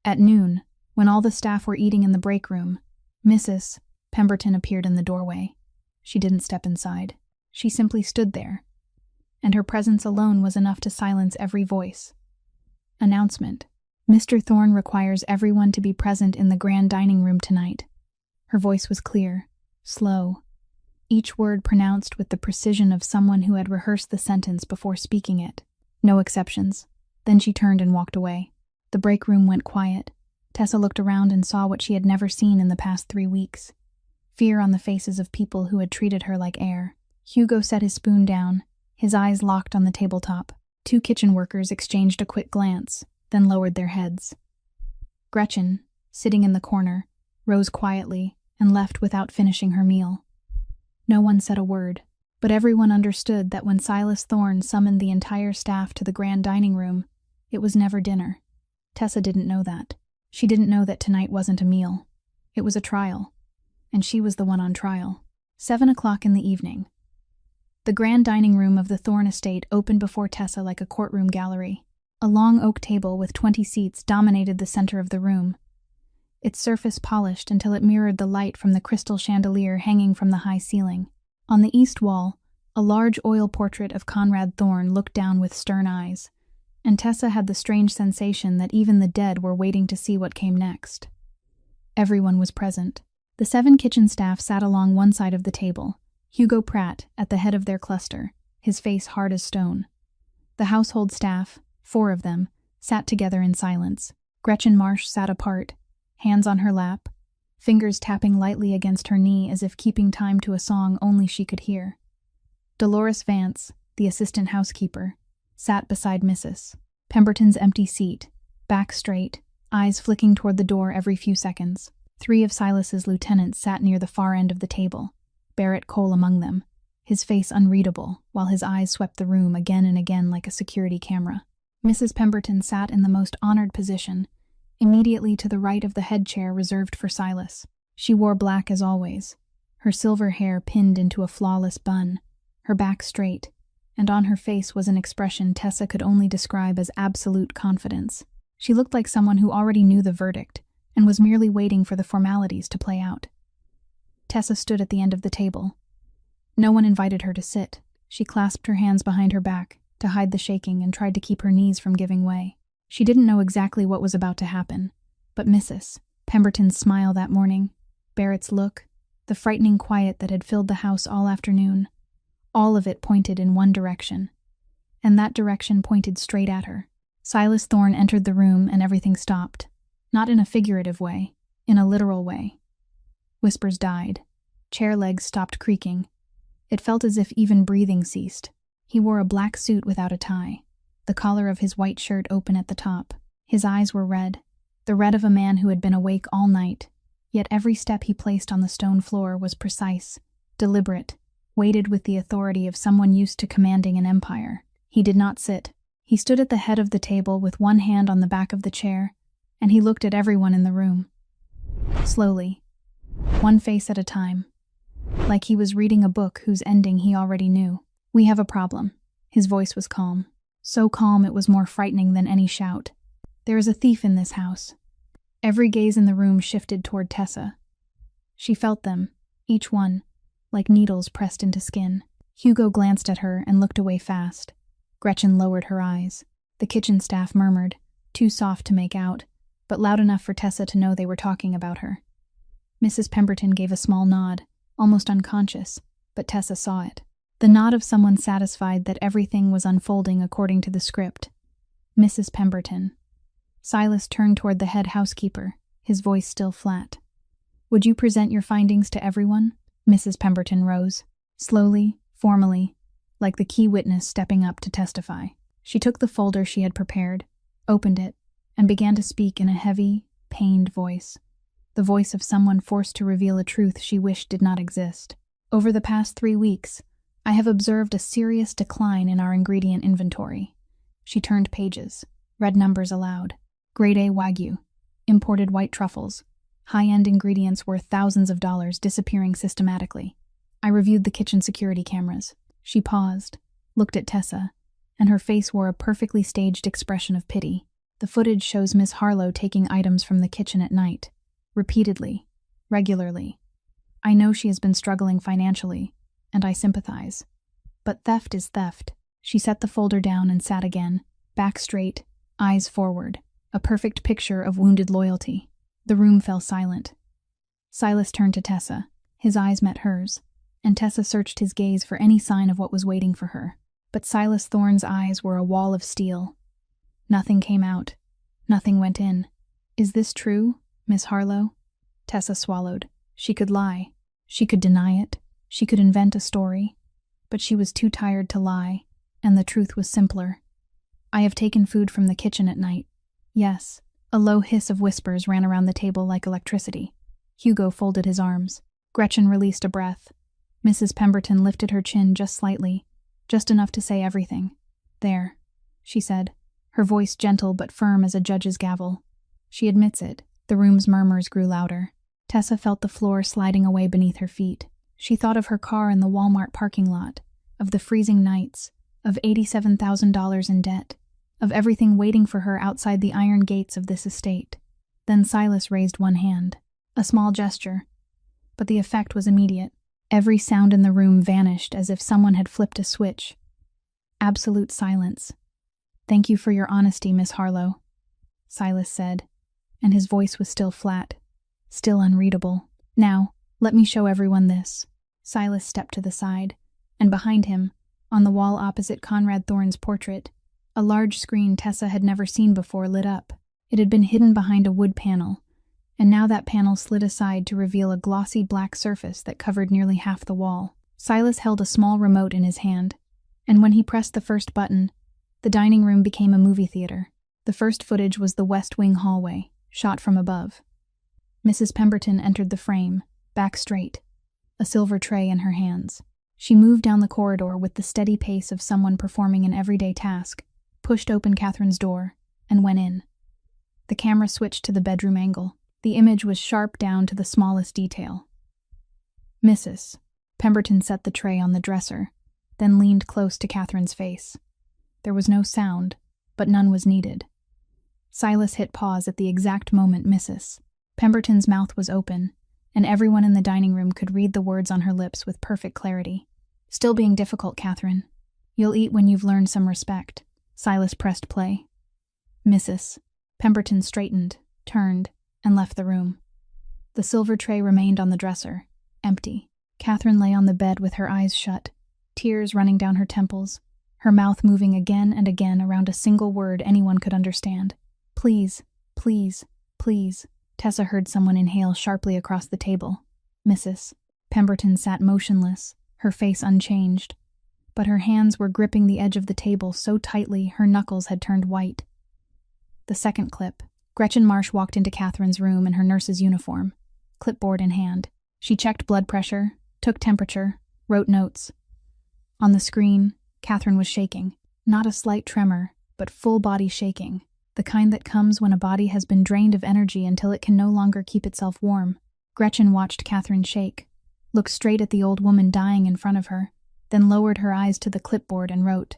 At noon, when all the staff were eating in the break room, Mrs. Pemberton appeared in the doorway. She didn't step inside. She simply stood there, and her presence alone was enough to silence every voice. Announcement: "Mr. Thorne requires everyone to be present in the grand dining room tonight." Her voice was clear, slow, each word pronounced with the precision of someone who had rehearsed the sentence before speaking it. No exceptions. Then she turned and walked away. The break room went quiet. Tessa looked around and saw what she had never seen in the past 3 weeks. Fear on the faces of people who had treated her like air. Hugo set his spoon down, his eyes locked on the tabletop. 2 kitchen workers exchanged a quick glance, then lowered their heads. Gretchen, sitting in the corner, rose quietly and left without finishing her meal. No one said a word, but everyone understood that when Silas Thorne summoned the entire staff to the grand dining room, it was never dinner. Tessa didn't know that. She didn't know that tonight wasn't a meal. It was a trial, and she was the one on trial. 7 o'clock in the evening. The grand dining room of the Thorne estate opened before Tessa like a courtroom gallery. A long oak table with 20 seats dominated the center of the room, its surface polished until it mirrored the light from the crystal chandelier hanging from the high ceiling. On the east wall, a large oil portrait of Conrad Thorne looked down with stern eyes, and Tessa had the strange sensation that even the dead were waiting to see what came next. Everyone was present. The 7 kitchen staff sat along one side of the table, Hugo Pratt at the head of their cluster, his face hard as stone. The household staff, 4 of them, sat together in silence. Gretchen Marsh sat apart, hands on her lap, fingers tapping lightly against her knee as if keeping time to a song only she could hear. Dolores Vance, the assistant housekeeper, sat beside Mrs. Pemberton's empty seat, back straight, eyes flicking toward the door every few seconds. 3 of Silas's lieutenants sat near the far end of the table, Barrett Cole among them, his face unreadable, while his eyes swept the room again and again like a security camera. Mrs. Pemberton sat in the most honored position, immediately to the right of the head chair reserved for Silas. She wore black as always, her silver hair pinned into a flawless bun, her back straight, and on her face was an expression Tessa could only describe as absolute confidence. She looked like someone who already knew the verdict and was merely waiting for the formalities to play out. Tessa stood at the end of the table. No one invited her to sit. She clasped her hands behind her back to hide the shaking and tried to keep her knees from giving way. She didn't know exactly what was about to happen, but Mrs. Pemberton's smile that morning, Barrett's look, the frightening quiet that had filled the house all afternoon, all of it pointed in one direction, and that direction pointed straight at her. Silas Thorne entered the room and everything stopped, not in a figurative way, in a literal way. Whispers died. Chair legs stopped creaking. It felt as if even breathing ceased. He wore a black suit without a tie, the collar of his white shirt open at the top. His eyes were red, the red of a man who had been awake all night, yet every step he placed on the stone floor was precise, deliberate, weighted with the authority of someone used to commanding an empire. He did not sit. He stood at the head of the table with one hand on the back of the chair, and he looked at everyone in the room. Slowly, one face at a time, like he was reading a book whose ending he already knew. "We have a problem." His voice was calm. So calm it was more frightening than any shout. "There is a thief in this house." Every gaze in the room shifted toward Tessa. She felt them, each one, like needles pressed into skin. Hugo glanced at her and looked away fast. Gretchen lowered her eyes. The kitchen staff murmured, too soft to make out, but loud enough for Tessa to know they were talking about her. Mrs. Pemberton gave a small nod, almost unconscious, but Tessa saw it. The nod of someone satisfied that everything was unfolding according to the script. Mrs. Pemberton. Silas turned toward the head housekeeper, his voice still flat. "Would you present your findings to everyone?" Mrs. Pemberton rose, slowly, formally, like the key witness stepping up to testify. She took the folder she had prepared, opened it, and began to speak in a heavy, pained voice. The voice of someone forced to reveal a truth she wished did not exist. "Over the past 3 weeks, I have observed a serious decline in our ingredient inventory." She turned pages, read numbers aloud. Grade A Wagyu, imported white truffles, high-end ingredients worth thousands of dollars disappearing systematically. I reviewed the kitchen security cameras. She paused, looked at Tessa, and her face wore a perfectly staged expression of pity. "The footage shows Miss Harlow taking items from the kitchen at night, repeatedly, regularly. I know she has been struggling financially, and I sympathize. But theft is theft." She set the folder down and sat again, back straight, eyes forward, a perfect picture of wounded loyalty. The room fell silent. Silas turned to Tessa. His eyes met hers, and Tessa searched his gaze for any sign of what was waiting for her. But Silas Thorne's eyes were a wall of steel. Nothing came out. Nothing went in. "Is this true, Miss Harlow?" Tessa swallowed. She could lie. She could deny it. She could invent a story. But she was too tired to lie, and the truth was simpler. "I have taken food from the kitchen at night." "Yes." A low hiss of whispers ran around the table like electricity. Hugo folded his arms. Gretchen released a breath. Mrs. Pemberton lifted her chin just slightly, just enough to say everything. "There," she said, her voice gentle but firm as a judge's gavel. "She admits it." The room's murmurs grew louder. Tessa felt the floor sliding away beneath her feet. She thought of her car in the Walmart parking lot, of the freezing nights, of $87,000 in debt, of everything waiting for her outside the iron gates of this estate. Then Silas raised one hand. A small gesture. But the effect was immediate. Every sound in the room vanished as if someone had flipped a switch. Absolute silence. "Thank you for your honesty, Miss Harlow," Silas said, and his voice was still flat, still unreadable. "Now, let me show everyone this." Silas stepped to the side, and behind him, on the wall opposite Conrad Thorne's portrait, a large screen Tessa had never seen before lit up. It had been hidden behind a wood panel, and now that panel slid aside to reveal a glossy black surface that covered nearly half the wall. Silas held a small remote in his hand, and when he pressed the first button, the dining room became a movie theater. The first footage was the West Wing hallway, shot from above. Mrs. Pemberton entered the frame, back straight, a silver tray in her hands. She moved down the corridor with the steady pace of someone performing an everyday task, pushed open Catherine's door, and went in. The camera switched to the bedroom angle. The image was sharp down to the smallest detail. "Mrs." Pemberton set the tray on the dresser, then leaned close to Catherine's face. There was no sound, but none was needed. Silas hit pause at the exact moment Mrs. Pemberton's mouth was open, and everyone in the dining room could read the words on her lips with perfect clarity. "Still being difficult, Catherine. You'll eat when you've learned some respect." Silas pressed play. "Mrs." Pemberton straightened, turned, and left the room. The silver tray remained on the dresser, empty. Catherine lay on the bed with her eyes shut, tears running down her temples, her mouth moving again and again around a single word anyone could understand. "Please, please, please." Tessa heard someone inhale sharply across the table. "Mrs." Pemberton sat motionless, her face unchanged. But her hands were gripping the edge of the table so tightly her knuckles had turned white. The second clip. Gretchen Marsh walked into Catherine's room in her nurse's uniform, clipboard in hand. She checked blood pressure, took temperature, wrote notes. On the screen, Catherine was shaking. Not a slight tremor, but full body shaking, the kind that comes when a body has been drained of energy until it can no longer keep itself warm. Gretchen watched Catherine shake, looked straight at the old woman dying in front of her, then lowered her eyes to the clipboard and wrote.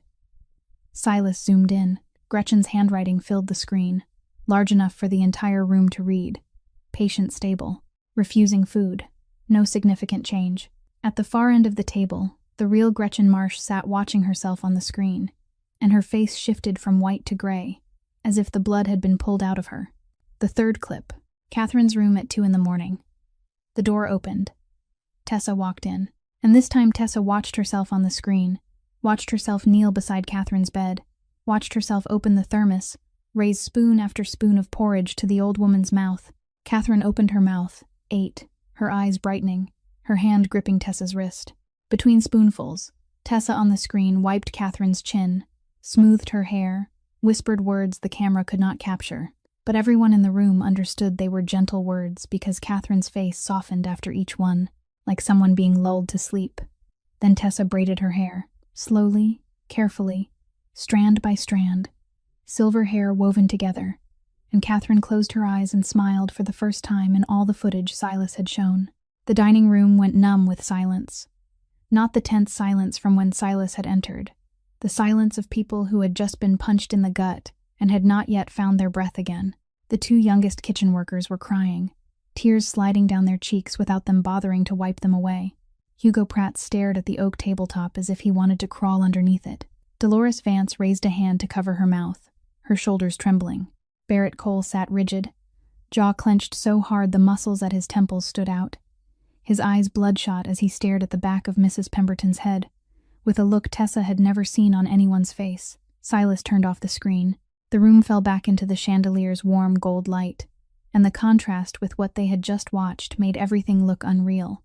Silas zoomed in. Gretchen's handwriting filled the screen, large enough for the entire room to read. Patient stable. Refusing food. No significant change. At the far end of the table, the real Gretchen Marsh sat watching herself on the screen, and her face shifted from white to gray, as if the blood had been pulled out of her. The third clip. Catherine's room at 2 a.m. The door opened. Tessa walked in, and this time Tessa watched herself on the screen, watched herself kneel beside Catherine's bed, watched herself open the thermos, raise spoon after spoon of porridge to the old woman's mouth. Catherine opened her mouth, ate, her eyes brightening, her hand gripping Tessa's wrist. Between spoonfuls, Tessa on the screen wiped Catherine's chin, smoothed her hair, whispered words the camera could not capture. But everyone in the room understood they were gentle words because Catherine's face softened after each one, like someone being lulled to sleep. Then Tessa braided her hair, slowly, carefully, strand by strand, silver hair woven together, and Catherine closed her eyes and smiled for the first time in all the footage Silas had shown. The dining room went numb with silence. Not the tense silence from when Silas had entered, the silence of people who had just been punched in the gut and had not yet found their breath again. The 2 youngest kitchen workers were crying, tears sliding down their cheeks without them bothering to wipe them away. Hugo Pratt stared at the oak tabletop as if he wanted to crawl underneath it. Dolores Vance raised a hand to cover her mouth, her shoulders trembling. Barrett Cole sat rigid, jaw clenched so hard the muscles at his temples stood out. His eyes bloodshot as he stared at the back of Mrs. Pemberton's head, with a look Tessa had never seen on anyone's face. Silas turned off the screen. The room fell back into the chandelier's warm gold light, and the contrast with what they had just watched made everything look unreal,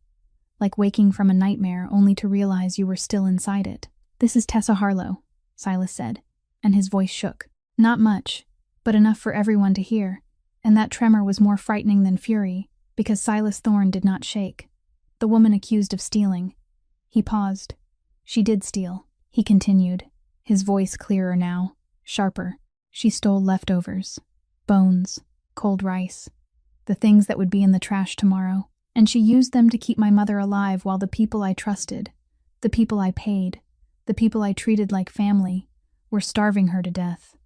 like waking from a nightmare only to realize you were still inside it. "This is Tessa Harlow," Silas said, and his voice shook. Not much, but enough for everyone to hear, and that tremor was more frightening than fury, because Silas Thorne did not shake. "The woman accused of stealing." He paused. "She did steal," he continued, his voice clearer now, sharper. "She stole leftovers, bones, cold rice, the things that would be in the trash tomorrow, and she used them to keep my mother alive while the people I trusted, the people I paid, the people I treated like family, were starving her to death."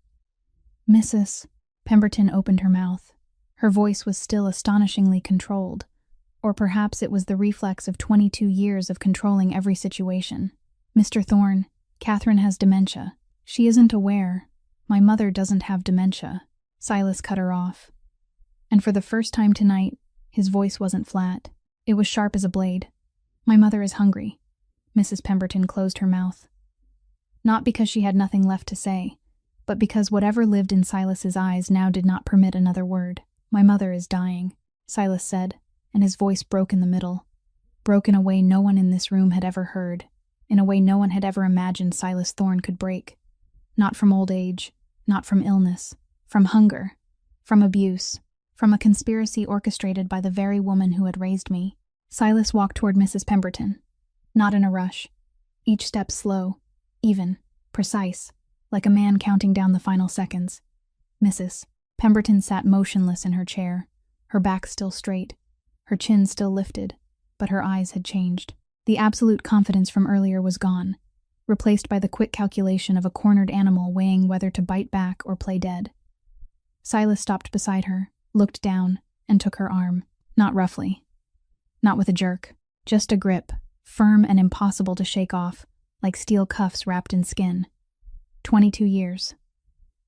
"Mrs." Pemberton opened her mouth. Her voice was still astonishingly controlled, or perhaps it was the reflex of 22 years of controlling every situation. "Mr. Thorne, Catherine has dementia. She isn't aware. My mother doesn't have dementia." Silas cut her off. And for the first time tonight, his voice wasn't flat. It was sharp as a blade. "My mother is hungry." Mrs. Pemberton closed her mouth. Not because she had nothing left to say, but because whatever lived in Silas's eyes now did not permit another word. "My mother is dying," Silas said, and his voice broke in the middle. Broke in a way no one in this room had ever heard, in a way no one had ever imagined Silas Thorne could break. Not from old age, not from illness, from hunger, from abuse, from a conspiracy orchestrated by the very woman who had raised me. Silas walked toward Mrs. Pemberton, not in a rush, each step slow, even, precise, like a man counting down the final seconds. Mrs. Pemberton sat motionless in her chair, her back still straight, her chin still lifted, but her eyes had changed. The absolute confidence from earlier was gone, replaced by the quick calculation of a cornered animal weighing whether to bite back or play dead. Silas stopped beside her, looked down, and took her arm, not roughly, not with a jerk, just a grip, firm and impossible to shake off, like steel cuffs wrapped in skin. 22 years.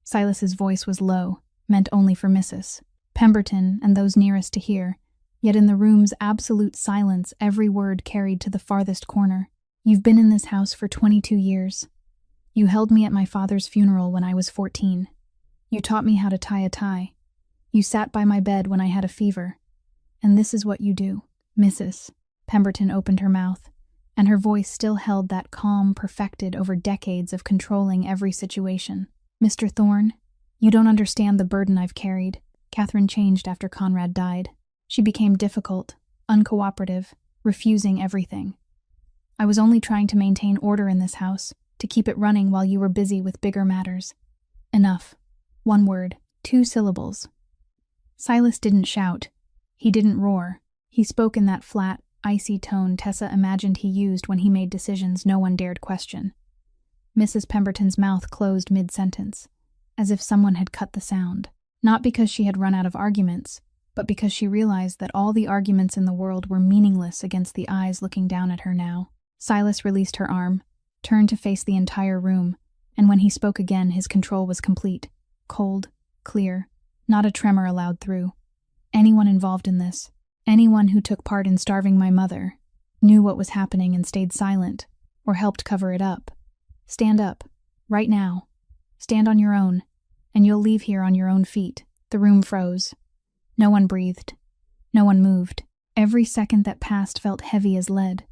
Silas's voice was low, meant only for Mrs. Pemberton and those nearest to hear, yet in the room's absolute silence every word carried to the farthest corner. "You've been in this house for 22 years. You held me at my father's funeral when I was 14. You taught me how to tie a tie. You sat by my bed when I had a fever. And this is what you do." Mrs. Pemberton opened her mouth, and her voice still held that calm perfected over decades of controlling every situation. "Mr. Thorne, you don't understand the burden I've carried." Catherine changed after Conrad died. She became difficult, uncooperative, refusing everything. "I was only trying to maintain order in this house, to keep it running while you were busy with bigger matters." "Enough. One word, 2 syllables." Silas didn't shout. He didn't roar. He spoke in that flat, icy tone Tessa imagined he used when he made decisions no one dared question. Mrs. Pemberton's mouth closed mid-sentence, as if someone had cut the sound. Not because she had run out of arguments, but because she realized that all the arguments in the world were meaningless against the eyes looking down at her now. Silas released her arm, turned to face the entire room, and when he spoke again, his control was complete. Cold, clear, not a tremor allowed through. "Anyone involved in this, anyone who took part in starving my mother, knew what was happening and stayed silent, or helped cover it up. Stand up, right now. Stand on your own, and you'll leave here on your own feet." The room froze. No one breathed. No one moved. Every second that passed felt heavy as lead.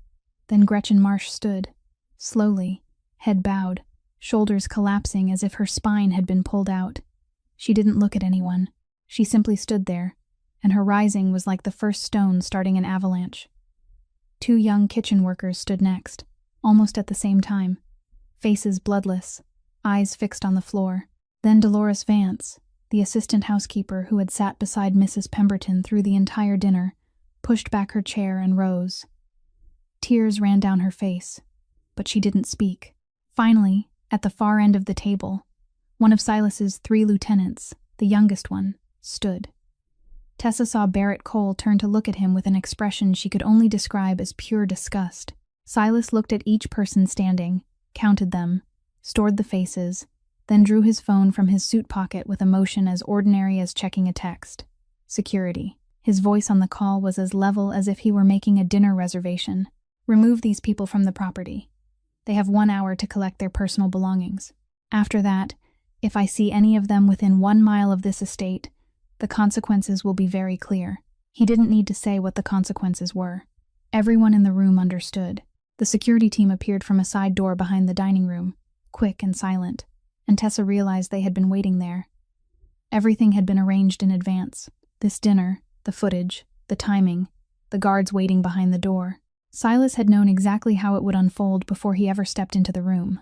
Then Gretchen Marsh stood, slowly, head bowed, shoulders collapsing as if her spine had been pulled out. She didn't look at anyone. She simply stood there, and her rising was like the first stone starting an avalanche. 2 young kitchen workers stood next, almost at the same time, faces bloodless, eyes fixed on the floor. Then Dolores Vance, the assistant housekeeper who had sat beside Mrs. Pemberton through the entire dinner, pushed back her chair and rose. Tears ran down her face, but she didn't speak. Finally, at the far end of the table, one of Silas's 3 lieutenants, the youngest one, stood. Tessa saw Barrett Cole turn to look at him with an expression she could only describe as pure disgust. Silas looked at each person standing, counted them, stored the faces, then drew his phone from his suit pocket with a motion as ordinary as checking a text. Security. His voice on the call was as level as if he were making a dinner reservation. "Remove these people from the property. They have 1 hour to collect their personal belongings. After that, if I see any of them within 1 mile of this estate, the consequences will be very clear." He didn't need to say what the consequences were. Everyone in the room understood. The security team appeared from a side door behind the dining room, quick and silent, and Tessa realized they had been waiting there. Everything had been arranged in advance. This dinner, the footage, the timing, the guards waiting behind the door. Silas had known exactly how it would unfold before he ever stepped into the room.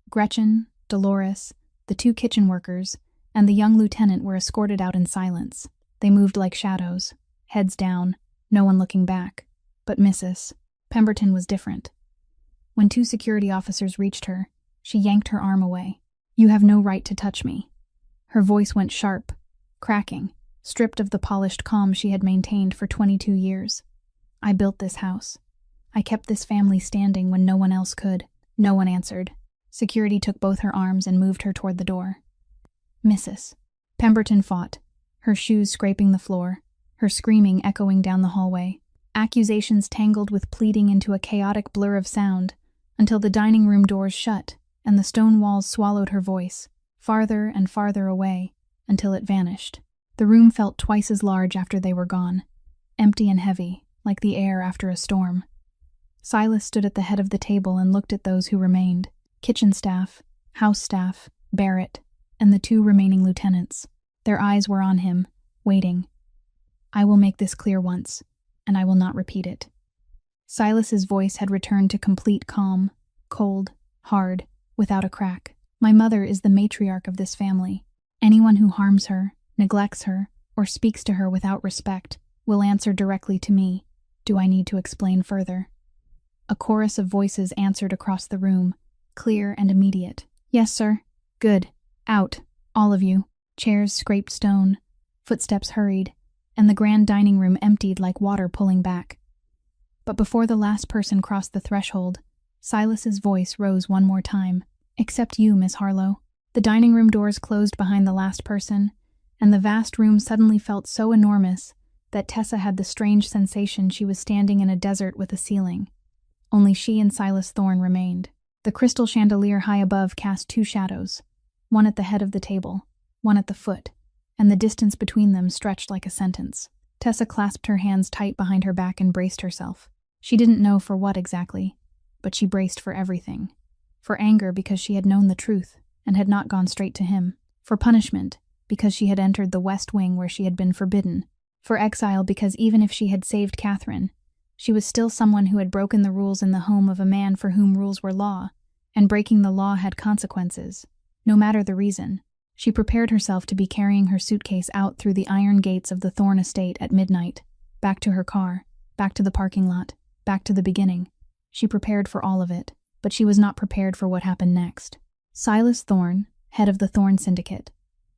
Gretchen, Dolores, the 2 kitchen workers, and the young lieutenant were escorted out in silence. They moved like shadows, heads down, no one looking back. But Mrs. Pemberton was different. When 2 security officers reached her, she yanked her arm away. "You have no right to touch me." Her voice went sharp, cracking, stripped of the polished calm she had maintained for 22 years. "I built this house. I kept this family standing when no one else could." No one answered. Security took both her arms and moved her toward the door. "Mrs. Pemberton fought, her shoes scraping the floor, her screaming echoing down the hallway. Accusations tangled with pleading into a chaotic blur of sound, until the dining room doors shut and the stone walls swallowed her voice, farther and farther away, until it vanished. The room felt twice as large after they were gone, empty and heavy, like the air after a storm. Silas stood at the head of the table and looked at those who remained: kitchen staff, house staff, Barrett, and the 2 remaining lieutenants. Their eyes were on him, waiting. "I will make this clear once, and I will not repeat it." Silas's voice had returned to complete calm, cold, hard, without a crack. "My mother is the matriarch of this family. Anyone who harms her, neglects her, or speaks to her without respect will answer directly to me. Do I need to explain further?" A chorus of voices answered across the room, clear and immediate. "Yes, sir." "Good. Out, all of you." Chairs scraped stone, footsteps hurried, and the grand dining room emptied like water pulling back. But before the last person crossed the threshold, Silas's voice rose one more time. "Except you, Miss Harlow." The dining room doors closed behind the last person, and the vast room suddenly felt so enormous that Tessa had the strange sensation she was standing in a desert with a ceiling. Only she and Silas Thorne remained. The crystal chandelier high above cast 2 shadows, one at the head of the table, one at the foot, and the distance between them stretched like a sentence. Tessa clasped her hands tight behind her back and braced herself. She didn't know for what exactly, but she braced for everything. For anger because she had known the truth and had not gone straight to him. For punishment because she had entered the West Wing where she had been forbidden. For exile because even if she had saved Catherine, she was still someone who had broken the rules in the home of a man for whom rules were law, and breaking the law had consequences, no matter the reason. She prepared herself to be carrying her suitcase out through the iron gates of the Thorne estate at midnight, back to her car, back to the parking lot, back to the beginning. She prepared for all of it, but she was not prepared for what happened next. Silas Thorne, head of the Thorne Syndicate,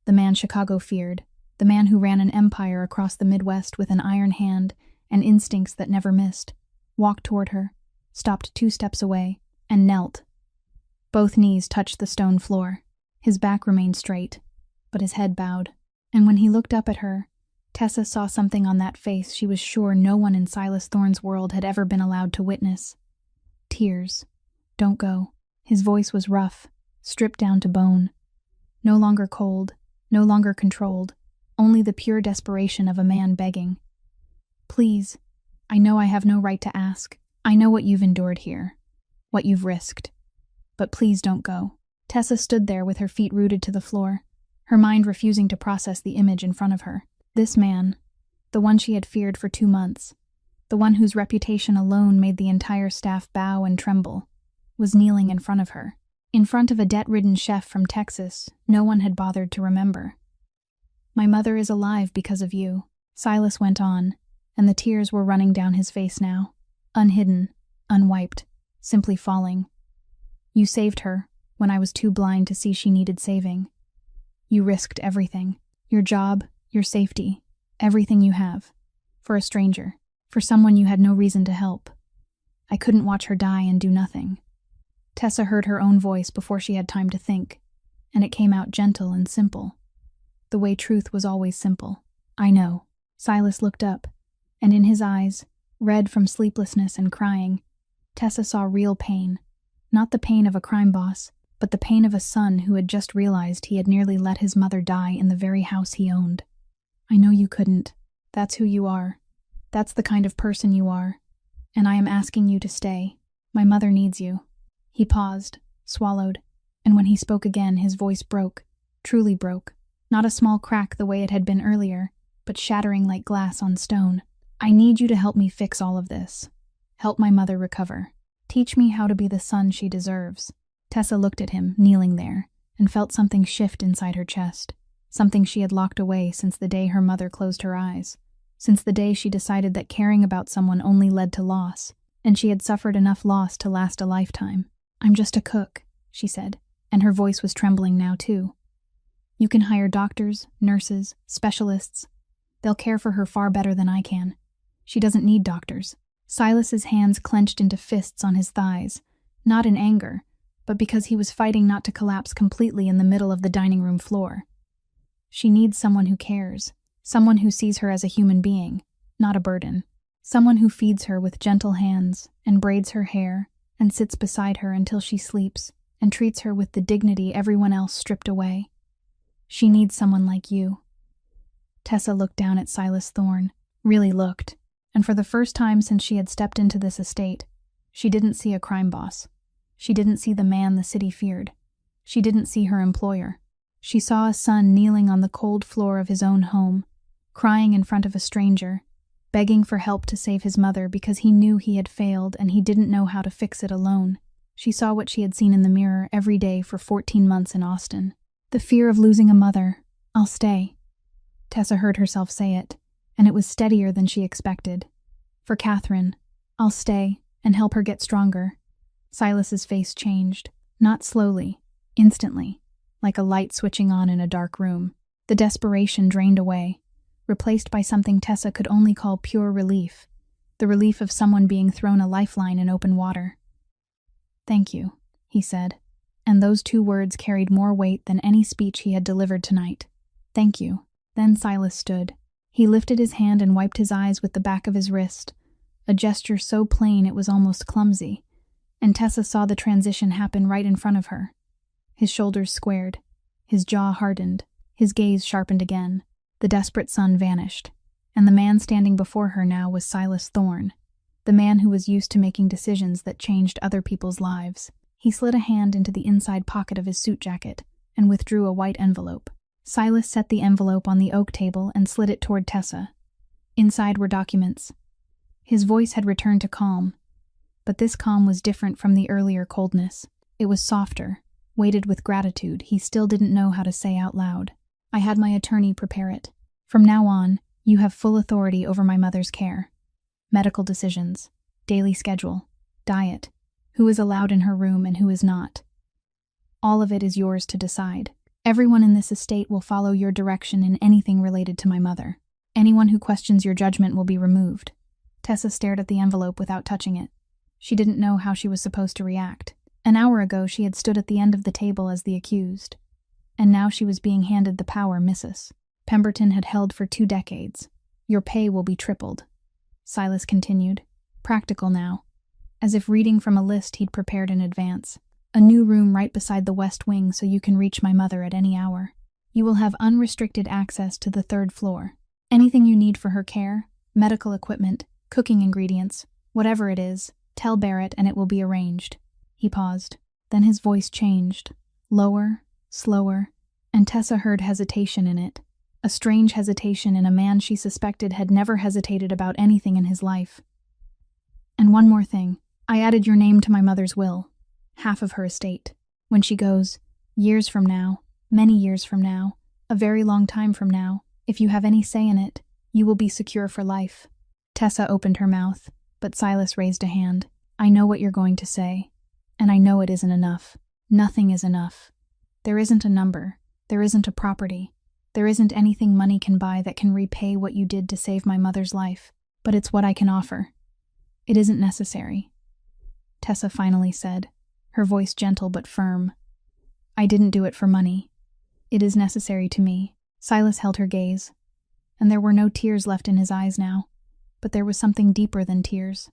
the man Chicago feared, the man who ran an empire across the Midwest with an iron hand and instincts that never missed, walked toward her, stopped 2 steps away, and knelt. Both knees touched the stone floor. His back remained straight, but his head bowed. And when he looked up at her, Tessa saw something on that face she was sure no one in Silas Thorne's world had ever been allowed to witness. Tears. Don't go. His voice was rough, stripped down to bone. No longer cold, no longer controlled, only the pure desperation of a man begging. Please, I know I have no right to ask. I know what you've endured here, what you've risked. But please don't go. Tessa stood there with her feet rooted to the floor, her mind refusing to process the image in front of her. This man, the one she had feared for 2 months, the one whose reputation alone made the entire staff bow and tremble, was kneeling in front of her. In front of a debt-ridden chef from Texas no one had bothered to remember. My mother is alive because of you, Silas went on, and the tears were running down his face now, unhidden, unwiped, simply falling. You saved her when I was too blind to see she needed saving. You risked everything, your job, your safety, everything you have, for a stranger, for someone you had no reason to help. I couldn't watch her die and do nothing. Tessa heard her own voice before she had time to think, and it came out gentle and simple. The way truth was always simple. I know. Silas looked up, and in his eyes, red from sleeplessness and crying, Tessa saw real pain. Not the pain of a crime boss, but the pain of a son who had just realized he had nearly let his mother die in the very house he owned. I know you couldn't. That's who you are. That's the kind of person you are. And I am asking you to stay. My mother needs you. He paused, swallowed, and when he spoke again, his voice broke, truly broke. Not a small crack the way it had been earlier, but shattering like glass on stone. I need you to help me fix all of this. Help my mother recover. Teach me how to be the son she deserves. Tessa looked at him, kneeling there, and felt something shift inside her chest. Something she had locked away since the day her mother closed her eyes. Since the day she decided that caring about someone only led to loss, and she had suffered enough loss to last a lifetime. I'm just a cook, she said, and her voice was trembling now too. You can hire doctors, nurses, specialists. They'll care for her far better than I can. She doesn't need doctors. Silas's hands clenched into fists on his thighs, not in anger, but because he was fighting not to collapse completely in the middle of the dining room floor. She needs someone who cares, someone who sees her as a human being, not a burden, someone who feeds her with gentle hands and braids her hair and sits beside her until she sleeps and treats her with the dignity everyone else stripped away. She needs someone like you. Tessa looked down at Silas Thorne, really looked, and for the first time since she had stepped into this estate, she didn't see a crime boss. She didn't see the man the city feared. She didn't see her employer. She saw a son kneeling on the cold floor of his own home, crying in front of a stranger, begging for help to save his mother because he knew he had failed and he didn't know how to fix it alone. She saw what she had seen in the mirror every day for 14 months in Austin. The fear of losing a mother. I'll stay. Tessa heard herself say it, and it was steadier than she expected. For Catherine, I'll stay and help her get stronger. Silas's face changed, not slowly, instantly, like a light switching on in a dark room. The desperation drained away, replaced by something Tessa could only call pure relief, the relief of someone being thrown a lifeline in open water. Thank you, he said, and those 2 words carried more weight than any speech he had delivered tonight. Thank you. Then Silas stood. He lifted his hand and wiped his eyes with the back of his wrist, a gesture so plain it was almost clumsy, and Tessa saw the transition happen right in front of her. His shoulders squared, his jaw hardened, his gaze sharpened again. The desperate sun vanished, and the man standing before her now was Silas Thorne. the man who was used to making decisions that changed other people's lives. He slid a hand into the inside pocket of his suit jacket and withdrew a white envelope. Silas set the envelope on the oak table and slid it toward Tessa. Inside were documents. His voice had returned to calm, but this calm was different from the earlier coldness. It was softer, weighted with gratitude he still didn't know how to say out loud. I had my attorney prepare it. From now on, you have full authority over my mother's care. Medical decisions, daily schedule, diet, who is allowed in her room and who is not. All of it is yours to decide. Everyone in this estate will follow your direction in anything related to my mother. Anyone who questions your judgment will be removed. Tessa stared at the envelope without touching it. She didn't know how she was supposed to react. An hour ago she had stood at the end of the table as the accused, and now she was being handed the power Mrs. Pemberton had held for 2 decades. Your pay will be tripled, Silas continued, practical now, as if reading from a list he'd prepared in advance. A new room right beside the west wing so you can reach my mother at any hour. You will have unrestricted access to the 3rd floor. Anything you need for her care, medical equipment, cooking ingredients, whatever it is, tell Barrett and it will be arranged. He paused. Then his voice changed, lower, slower, and Tessa heard hesitation in it. A strange hesitation in a man she suspected had never hesitated about anything in his life. And one more thing. I added your name to my mother's will. Half of her estate. When she goes, years from now, many years from now, a very long time from now, if you have any say in it, you will be secure for life. Tessa opened her mouth, but Silas raised a hand. I know what you're going to say, and I know it isn't enough. Nothing is enough. There isn't a number. There isn't a property. There isn't anything money can buy that can repay what you did to save my mother's life, but it's what I can offer. It isn't necessary. Tessa finally said, her voice gentle but firm. I didn't do it for money. It is necessary to me. Silas held her gaze, and there were no tears left in his eyes now, but there was something deeper than tears.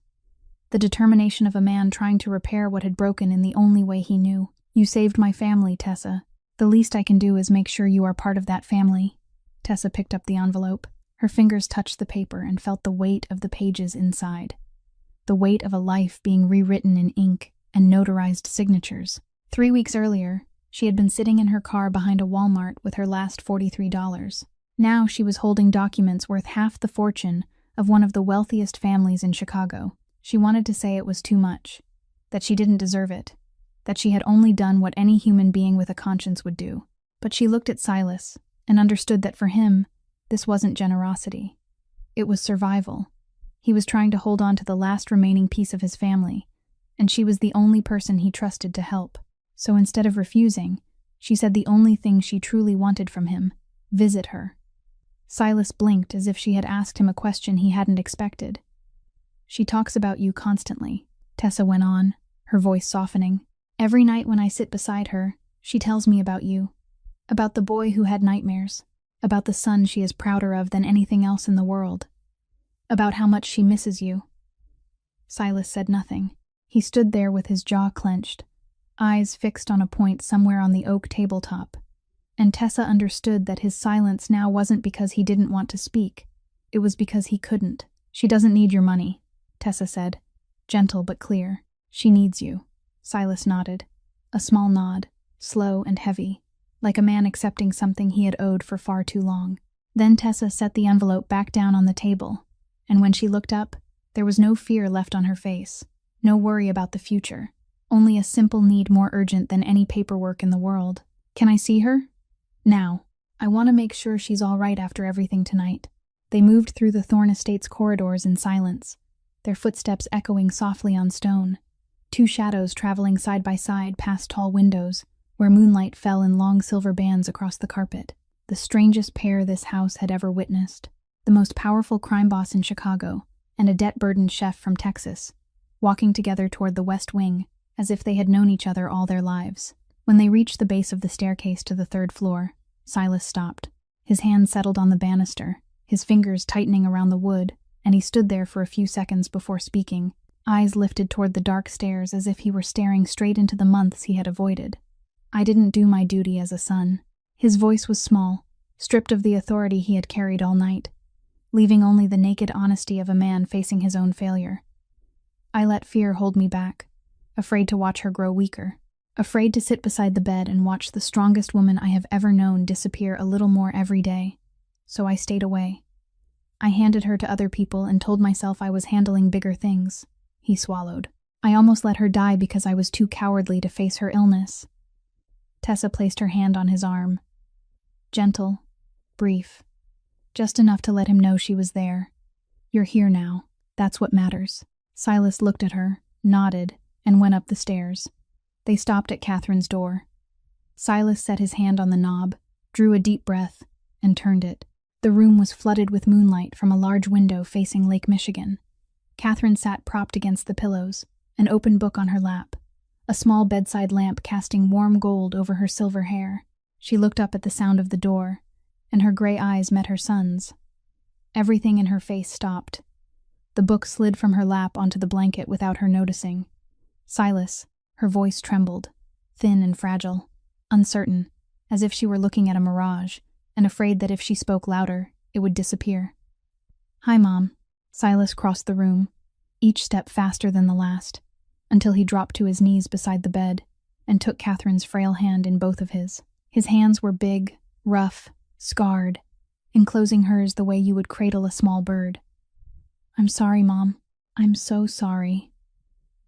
The determination of a man trying to repair what had broken in the only way he knew. You saved my family, Tessa. The least I can do is make sure you are part of that family. Tessa picked up the envelope. Her fingers touched the paper and felt the weight of the pages inside. The weight of a life being rewritten in ink and notarized signatures. 3 weeks earlier, she had been sitting in her car behind a Walmart with her last $43. Now she was holding documents worth half the fortune of one of the wealthiest families in Chicago. She wanted to say it was too much, that she didn't deserve it, that she had only done what any human being with a conscience would do. But she looked at Silas and understood that for him, this wasn't generosity. It was survival. He was trying to hold on to the last remaining piece of his family, and she was the only person he trusted to help. So instead of refusing, she said the only thing she truly wanted from him, visit her. Silas blinked as if she had asked him a question he hadn't expected. She talks about you constantly, Tessa went on, her voice softening. Every night when I sit beside her, she tells me about you, about the boy who had nightmares, about the son she is prouder of than anything else in the world, about how much she misses you. Silas said nothing. He stood there with his jaw clenched, eyes fixed on a point somewhere on the oak tabletop, and Tessa understood that his silence now wasn't because he didn't want to speak. It was because he couldn't. She doesn't need your money, Tessa said, gentle but clear. She needs you. Silas nodded. A small nod, slow and heavy, like a man accepting something he had owed for far too long. Then Tessa set the envelope back down on the table, and when she looked up, there was no fear left on her face, no worry about the future, only a simple need more urgent than any paperwork in the world. Can I see her? Now. I want to make sure she's all right after everything tonight. They moved through the Thorne Estate's corridors in silence, their footsteps echoing softly on stone. 2 shadows traveling side by side past tall windows, where moonlight fell in long silver bands across the carpet. The strangest pair this house had ever witnessed. The most powerful crime boss in Chicago, and a debt-burdened chef from Texas, walking together toward the West Wing, as if they had known each other all their lives. When they reached the base of the staircase to the 3rd floor, Silas stopped. His hand settled on the banister, his fingers tightening around the wood, and he stood there for a few seconds before speaking, eyes lifted toward the dark stairs as if he were staring straight into the months he had avoided. I didn't do my duty as a son. His voice was small, stripped of the authority he had carried all night, leaving only the naked honesty of a man facing his own failure. I let fear hold me back, afraid to watch her grow weaker, afraid to sit beside the bed and watch the strongest woman I have ever known disappear a little more every day. So I stayed away. I handed her to other people and told myself I was handling bigger things. He swallowed. I almost let her die because I was too cowardly to face her illness. Tessa placed her hand on his arm. Gentle, brief, just enough to let him know she was there. You're here now. That's what matters. Silas looked at her, nodded, and went up the stairs. They stopped at Catherine's door. Silas set his hand on the knob, drew a deep breath, and turned it. The room was flooded with moonlight from a large window facing Lake Michigan. Catherine sat propped against the pillows, an open book on her lap, a small bedside lamp casting warm gold over her silver hair. She looked up at the sound of the door, and her gray eyes met her son's. Everything in her face stopped. The book slid from her lap onto the blanket without her noticing. Silas, her voice trembled, thin and fragile, uncertain, as if she were looking at a mirage, and afraid that if she spoke louder, it would disappear. "Hi, Mom." Silas crossed the room, each step faster than the last, until he dropped to his knees beside the bed and took Catherine's frail hand in both of his. His hands were big, rough, scarred, enclosing hers the way you would cradle a small bird. "I'm sorry, Mom. I'm so sorry."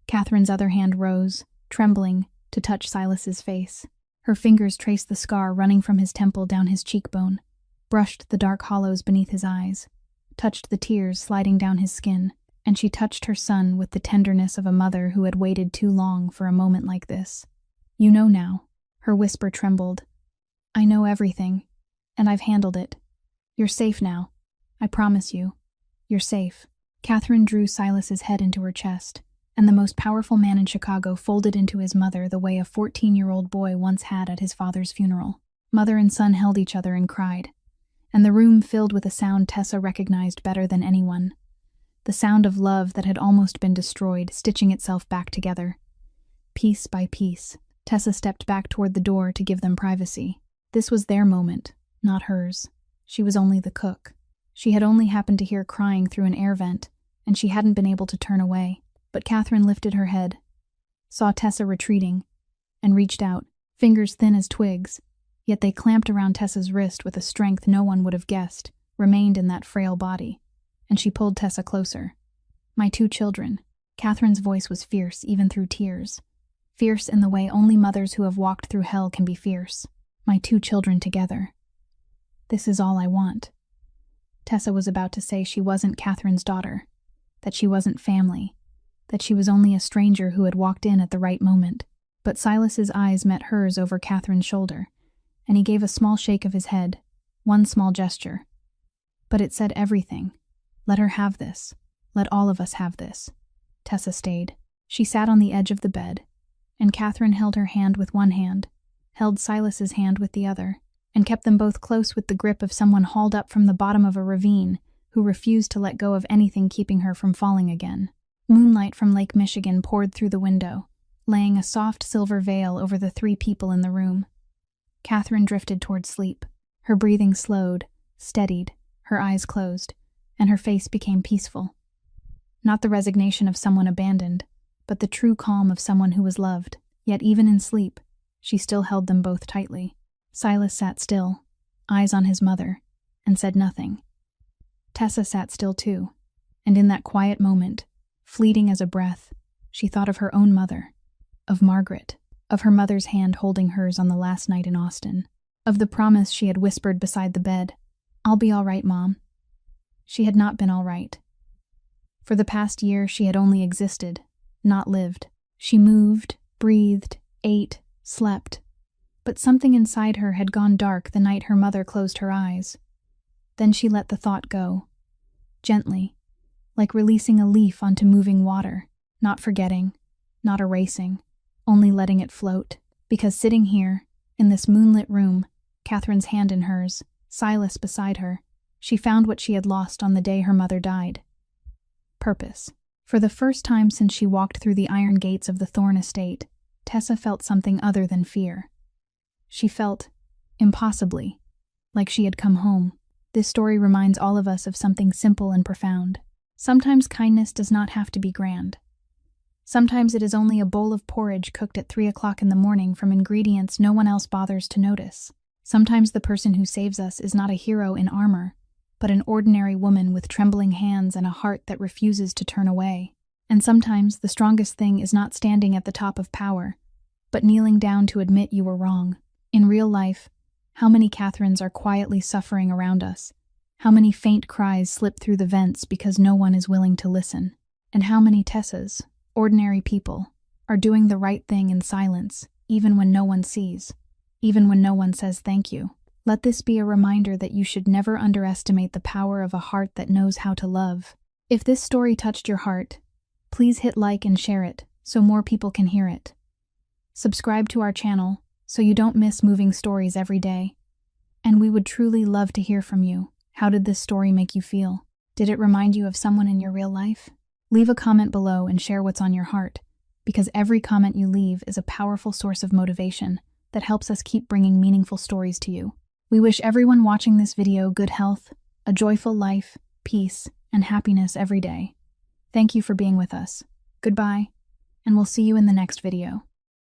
Catherine's other hand rose, trembling, to touch Silas's face. Her fingers traced the scar running from his temple down his cheekbone, brushed the dark hollows beneath his eyes, touched the tears sliding down his skin, and she touched her son with the tenderness of a mother who had waited too long for a moment like this. "You know now." Her whisper trembled. "I know everything, and I've handled it. You're safe now. I promise you. You're safe." Catherine drew Silas's head into her chest, and the most powerful man in Chicago folded into his mother the way a 14-year-old boy once had at his father's funeral. Mother and son held each other and cried, and the room filled with a sound Tessa recognized better than anyone. The sound of love that had almost been destroyed, stitching itself back together. Piece by piece, Tessa stepped back toward the door to give them privacy. This was their moment, not hers. She was only the cook. She had only happened to hear crying through an air vent, and she hadn't been able to turn away. But Catherine lifted her head, saw Tessa retreating, and reached out, fingers thin as twigs, yet they clamped around Tessa's wrist with a strength no one would have guessed remained in that frail body, and she pulled Tessa closer. "My 2 children." Catherine's voice was fierce, even through tears. Fierce in the way only mothers who have walked through hell can be fierce. "My 2 children together. This is all I want." Tessa was about to say she wasn't Catherine's daughter, that she wasn't family, that she was only a stranger who had walked in at the right moment. But Silas's eyes met hers over Catherine's shoulder, and he gave a small shake of his head, one small gesture. But it said everything. Let her have this. Let all of us have this. Tessa stayed. She sat on the edge of the bed, and Catherine held her hand with one hand, held Silas's hand with the other, and kept them both close with the grip of someone hauled up from the bottom of a ravine who refused to let go of anything keeping her from falling again. Moonlight from Lake Michigan poured through the window, laying a soft silver veil over the 3 people in the room. Catherine drifted toward sleep. Her breathing slowed, steadied, her eyes closed, and her face became peaceful. Not the resignation of someone abandoned, but the true calm of someone who was loved. Yet even in sleep, she still held them both tightly. Silas sat still, eyes on his mother, and said nothing. Tessa sat still too, and in that quiet moment, fleeting as a breath, she thought of her own mother, of Margaret, of her mother's hand holding hers on the last night in Austin, of the promise she had whispered beside the bed, "I'll be all right, Mom." She had not been all right. For the past year, she had only existed, not lived. She moved, breathed, ate, slept. But something inside her had gone dark the night her mother closed her eyes. Then she let the thought go, gently, like releasing a leaf onto moving water, not forgetting, not erasing, only letting it float. Because sitting here, in this moonlit room, Catherine's hand in hers, Silas beside her, she found what she had lost on the day her mother died. Purpose. For the first time since she walked through the iron gates of the Thorne estate, Tessa felt something other than fear. She felt, impossibly, like she had come home. This story reminds all of us of something simple and profound. Sometimes kindness does not have to be grand. Sometimes it is only a bowl of porridge cooked at 3 o'clock in the morning from ingredients no one else bothers to notice. Sometimes the person who saves us is not a hero in armor, but an ordinary woman with trembling hands and a heart that refuses to turn away. And sometimes the strongest thing is not standing at the top of power, but kneeling down to admit you were wrong. In real life, how many Catherines are quietly suffering around us? How many faint cries slip through the vents because no one is willing to listen? And how many Tessas, ordinary people, are doing the right thing in silence, even when no one sees, even when no one says thank you? Let this be a reminder that you should never underestimate the power of a heart that knows how to love. If this story touched your heart, please hit like and share it so more people can hear it. Subscribe to our channel so you don't miss moving stories every day. And we would truly love to hear from you. How did this story make you feel? Did it remind you of someone in your real life? Leave a comment below and share what's on your heart, because every comment you leave is a powerful source of motivation that helps us keep bringing meaningful stories to you. We wish everyone watching this video good health, a joyful life, peace, and happiness every day. Thank you for being with us. Goodbye, and we'll see you in the next video.